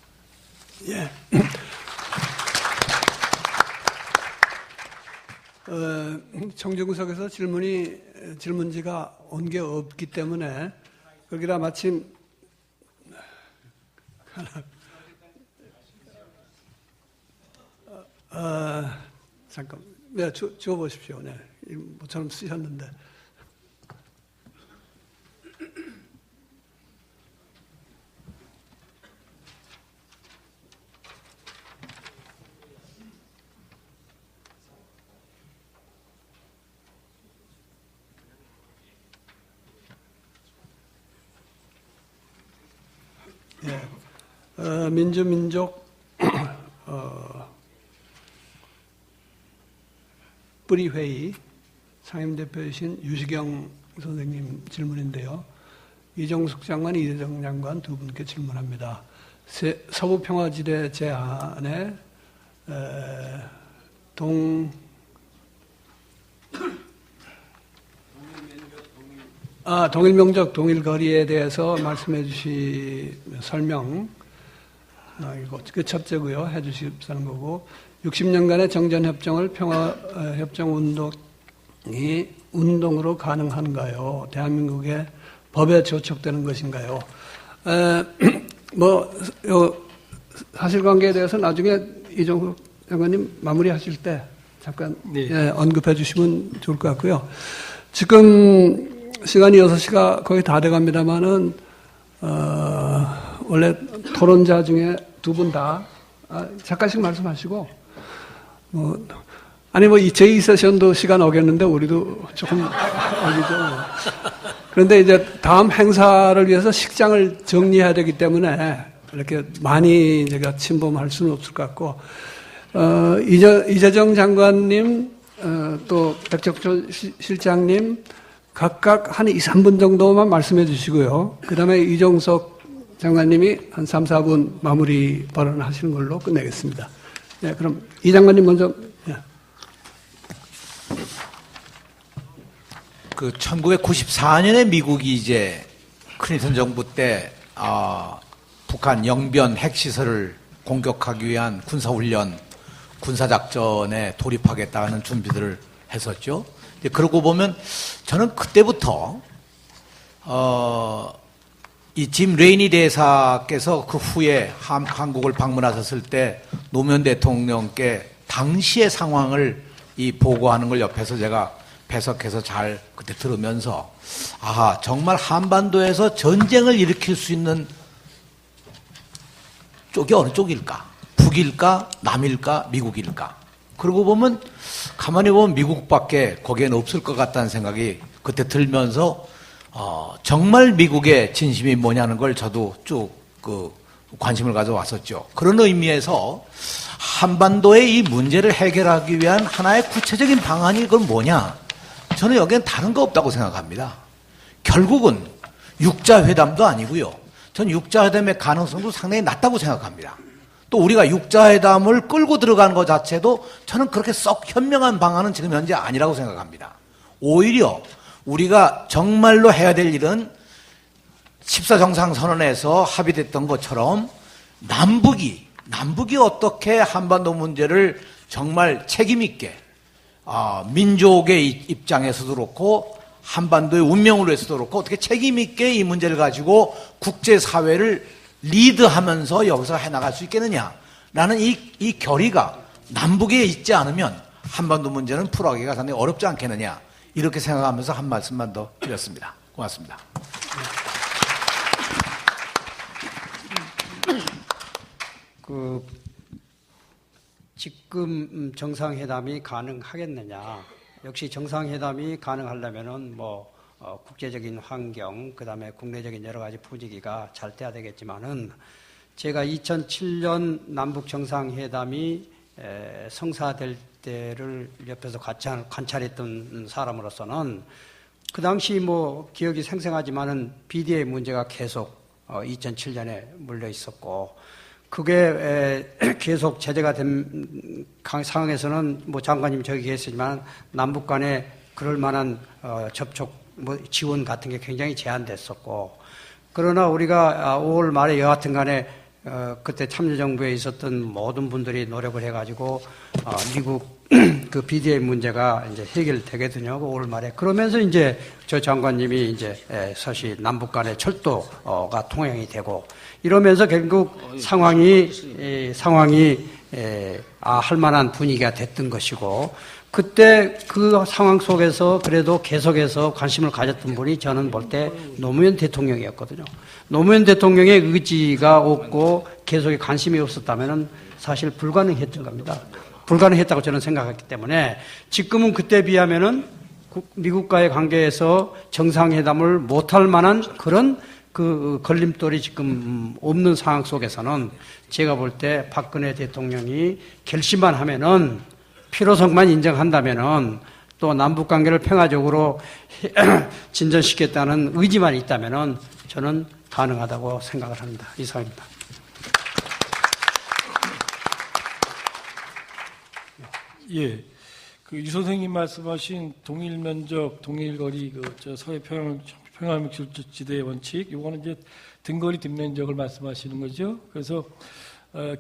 예. 청정석에서 질문지가 온 게 없기 때문에 거기다 마침 잠깐, 네, 줘 보십시오. 네, 모처럼 쓰셨는데. 예, 민주민족 뿌리회의 상임대표이신 유시경 선생님 질문인데요. 이정숙 장관, 이재정 장관 두 분께 질문합니다. 서부평화지대 제안에 동일명적 동일거리에 대해서 말씀해 설명, 이거 그 첫째고요. 해 주시는 거고, 60년간의 정전협정을 평화협정 운동이 운동으로 가능한가요? 대한민국의 법에 저촉되는 것인가요? 사실관계에 대해서 나중에 이종국 장관님 마무리하실 때 잠깐 네. 언급해 주시면 좋을 것 같고요. 지금 시간이 6시가 거의 다 돼갑니다만은, 원래 토론자 중에 두 분 다, 잠깐씩 말씀하시고, 제2 세션도 시간 오겠는데, 우리도 조금 오기죠. 그런데 이제 다음 행사를 위해서 식장을 정리해야 되기 때문에, 이렇게 많이 제가 침범할 수는 없을 것 같고, 이재정 장관님, 또 백적철 실장님, 각각 한 2, 3분 정도만 말씀해 주시고요. 그 다음에 이종석 장관님이 한 3, 4분 마무리 발언을 하시는 걸로 끝내겠습니다. 네, 그럼 이 장관님 먼저. 네. 그 1994년에 미국이 이제 클린턴 정부 때 북한 영변 핵시설을 공격하기 위한 군사훈련, 군사작전에 돌입하겠다는 준비들을 했었죠. 그러고 보면 저는 그때부터 이 짐 레이니 대사께서 그 후에 한국을 방문하셨을 때 노무현 대통령께 당시의 상황을 이 보고하는 걸 옆에서 제가 배석해서 잘 그때 들으면서 정말 한반도에서 전쟁을 일으킬 수 있는 쪽이 어느 쪽일까? 북일까? 남일까? 미국일까? 그러고 보면 가만히 보면 미국밖에 거기에는 없을 것 같다는 생각이 그때 들면서 정말 미국의 진심이 뭐냐는 걸 저도 쭉 관심을 가져왔었죠. 그런 의미에서 한반도의 이 문제를 해결하기 위한 하나의 구체적인 방안이 그건 뭐냐? 저는 여기엔 다른 거 없다고 생각합니다. 결국은 육자회담도 아니고요. 전 육자회담의 가능성도 상당히 낮다고 생각합니다. 또 우리가 육자회담을 끌고 들어가는 것 자체도 저는 그렇게 썩 현명한 방안은 지금 현재 아니라고 생각합니다. 오히려 우리가 정말로 해야 될 일은 14정상선언에서 합의됐던 것처럼 남북이 어떻게 한반도 문제를 정말 책임있게 민족의 입장에서도 그렇고 한반도의 운명으로 해서도 그렇고 어떻게 책임있게 이 문제를 가지고 국제사회를 리드하면서 여기서 해나갈 수 있겠느냐라는 이 결의가 남북에 있지 않으면 한반도 문제는 풀어가기가 상당히 어렵지 않겠느냐 이렇게 생각하면서 한 말씀만 더 드렸습니다. 고맙습니다. 지금 정상회담이 가능하겠느냐? 역시 정상회담이 가능하려면은 국제적인 환경, 그 다음에 국내적인 여러 가지 분위기가 잘 돼야 되겠지만은 제가 2007년 남북 정상회담이 성사될 때를 옆에서 관찰했던 사람으로서는 그 당시 기억이 생생하지만은 비대의 문제가 계속 2007년에 물려 있었고 그게 계속 제재가 된 상황에서는 장관님 저기 계시지만 남북 간에 그럴 만한 접촉 지원 같은 게 굉장히 제한됐었고 그러나 우리가 5월 말에 여하튼 간에 그때 참여정부에 있었던 모든 분들이 노력을 해가지고 미국 그 BDA 문제가 이제 해결되거든요. 5월 말에. 그러면서 이제 저 장관님이 이제 사실 남북 간의 철도가 통행이 되고 이러면서 결국 상황이 할 만한 분위기가 됐던 것이고 그때 그 상황 속에서 그래도 계속해서 관심을 가졌던 분이 저는 볼 때 노무현 대통령이었거든요. 노무현 대통령의 의지가 없고 계속에 관심이 없었다면은 사실 불가능했던 겁니다. 불가능했다고 저는 생각했기 때문에 지금은 그때 비하면은 미국과의 관계에서 정상회담을 못할 만한 그런 그 걸림돌이 지금 없는 상황 속에서는 제가 볼 때 박근혜 대통령이 결심만 하면은 필요성만 인정한다면은 또 남북 관계를 평화적으로 진전시키겠다는 의지만 있다면은 저는 가능하다고 생각을 합니다. 이상입니다. 예. 유 선생님 말씀하신 동일 면적, 동일 거리, 서해 평화무역지대의 원칙, 이거는 이제 등거리 뒷면적을 말씀하시는 거죠. 그래서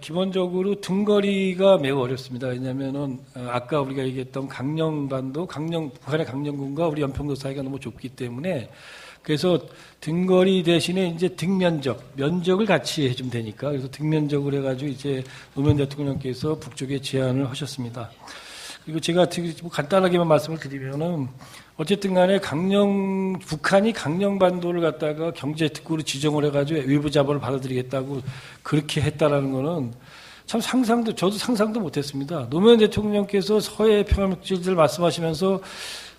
기본적으로 등거리가 매우 어렵습니다. 왜냐하면은 아까 우리가 얘기했던 강령반도, 북한의 강령군과 우리 연평도 사이가 너무 좁기 때문에 그래서 등거리 대신에 이제 면적을 같이 해주면 되니까 그래서 등면적을 해가지고 이제 노무현 대통령께서 북쪽에 제안을 하셨습니다. 그리고 제가 간단하게만 말씀을 드리면은 어쨌든 간에 북한이 강령반도를 갖다가 경제특구로 지정을 해가지고 외부 자본을 받아들이겠다고 그렇게 했다라는 거는 참 저도 상상도 못했습니다. 노무현 대통령께서 서해 평화무역지대를 말씀하시면서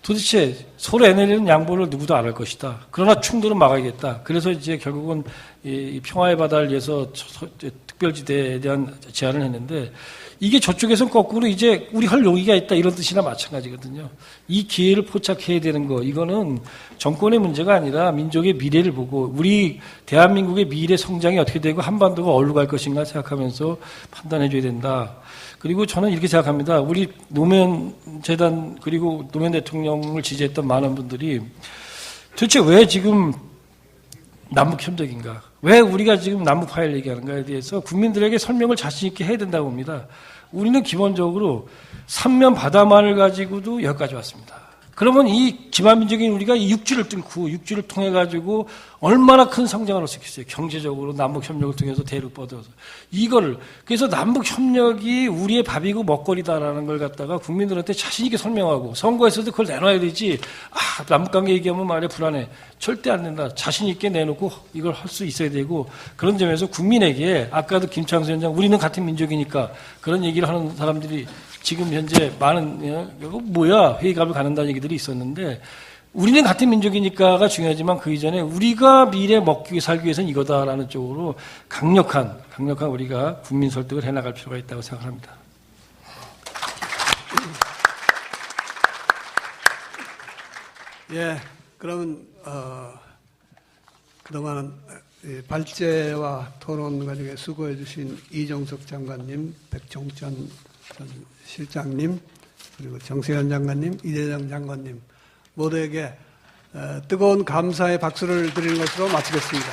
도대체 서로 NLL은 양보를 누구도 안 할 것이다. 그러나 충돌은 막아야겠다. 그래서 이제 결국은 이 평화의 바다를 위해서 특별지대에 대한 제안을 했는데 이게 저쪽에서는 거꾸로 이제 우리 할 용의가 있다 이런 뜻이나 마찬가지거든요. 이 기회를 포착해야 되는 거 이거는 정권의 문제가 아니라 민족의 미래를 보고 우리 대한민국의 미래 성장이 어떻게 되고 한반도가 어디로 갈 것인가 생각하면서 판단해 줘야 된다. 그리고 저는 이렇게 생각합니다. 우리 노무현 재단 그리고 노무현 대통령을 지지했던 많은 분들이 도대체 왜 지금 남북 협력인가? 왜 우리가 지금 남북 화해를 얘기하는가에 대해서 국민들에게 설명을 자신 있게 해야 된다고 봅니다. 우리는 기본적으로 삼면 바다만을 가지고도 여기까지 왔습니다. 그러면 이 기만민족인 우리가 이 육지를 뚫고 육지를 통해 가지고 얼마나 큰 성장을 할 수 있겠어요. 경제적으로 남북 협력을 통해서 대륙 뻗어서 이거를 그래서 남북 협력이 우리의 밥이고 먹거리다라는 걸 갖다가 국민들한테 자신 있게 설명하고 선거에서도 그걸 내놔야 되지. 남북 관계 얘기하면 말이야 불안해. 절대 안 된다. 자신 있게 내놓고 이걸 할 수 있어야 되고 그런 점에서 국민에게 아까도 김창수 위원장 우리는 같은 민족이니까 그런 얘기를 하는 사람들이 지금 현재 많은 이거 뭐야 회의감을 갖는다는 얘기들이 있었는데 우리는 같은 민족이니까가 중요하지만 그 이전에 우리가 미래 먹기 살기 위해서는 이거다라는 쪽으로 강력한 우리가 국민 설득을 해나갈 필요가 있다고 생각합니다. 예, 그러면 그동안 발제와 토론 과정에 수고해 주신 이종석 장관님, 백종천 전 실장님, 그리고 정세현 장관님, 이대정 장관님 모두에게 뜨거운 감사의 박수를 드리는 것으로 마치겠습니다.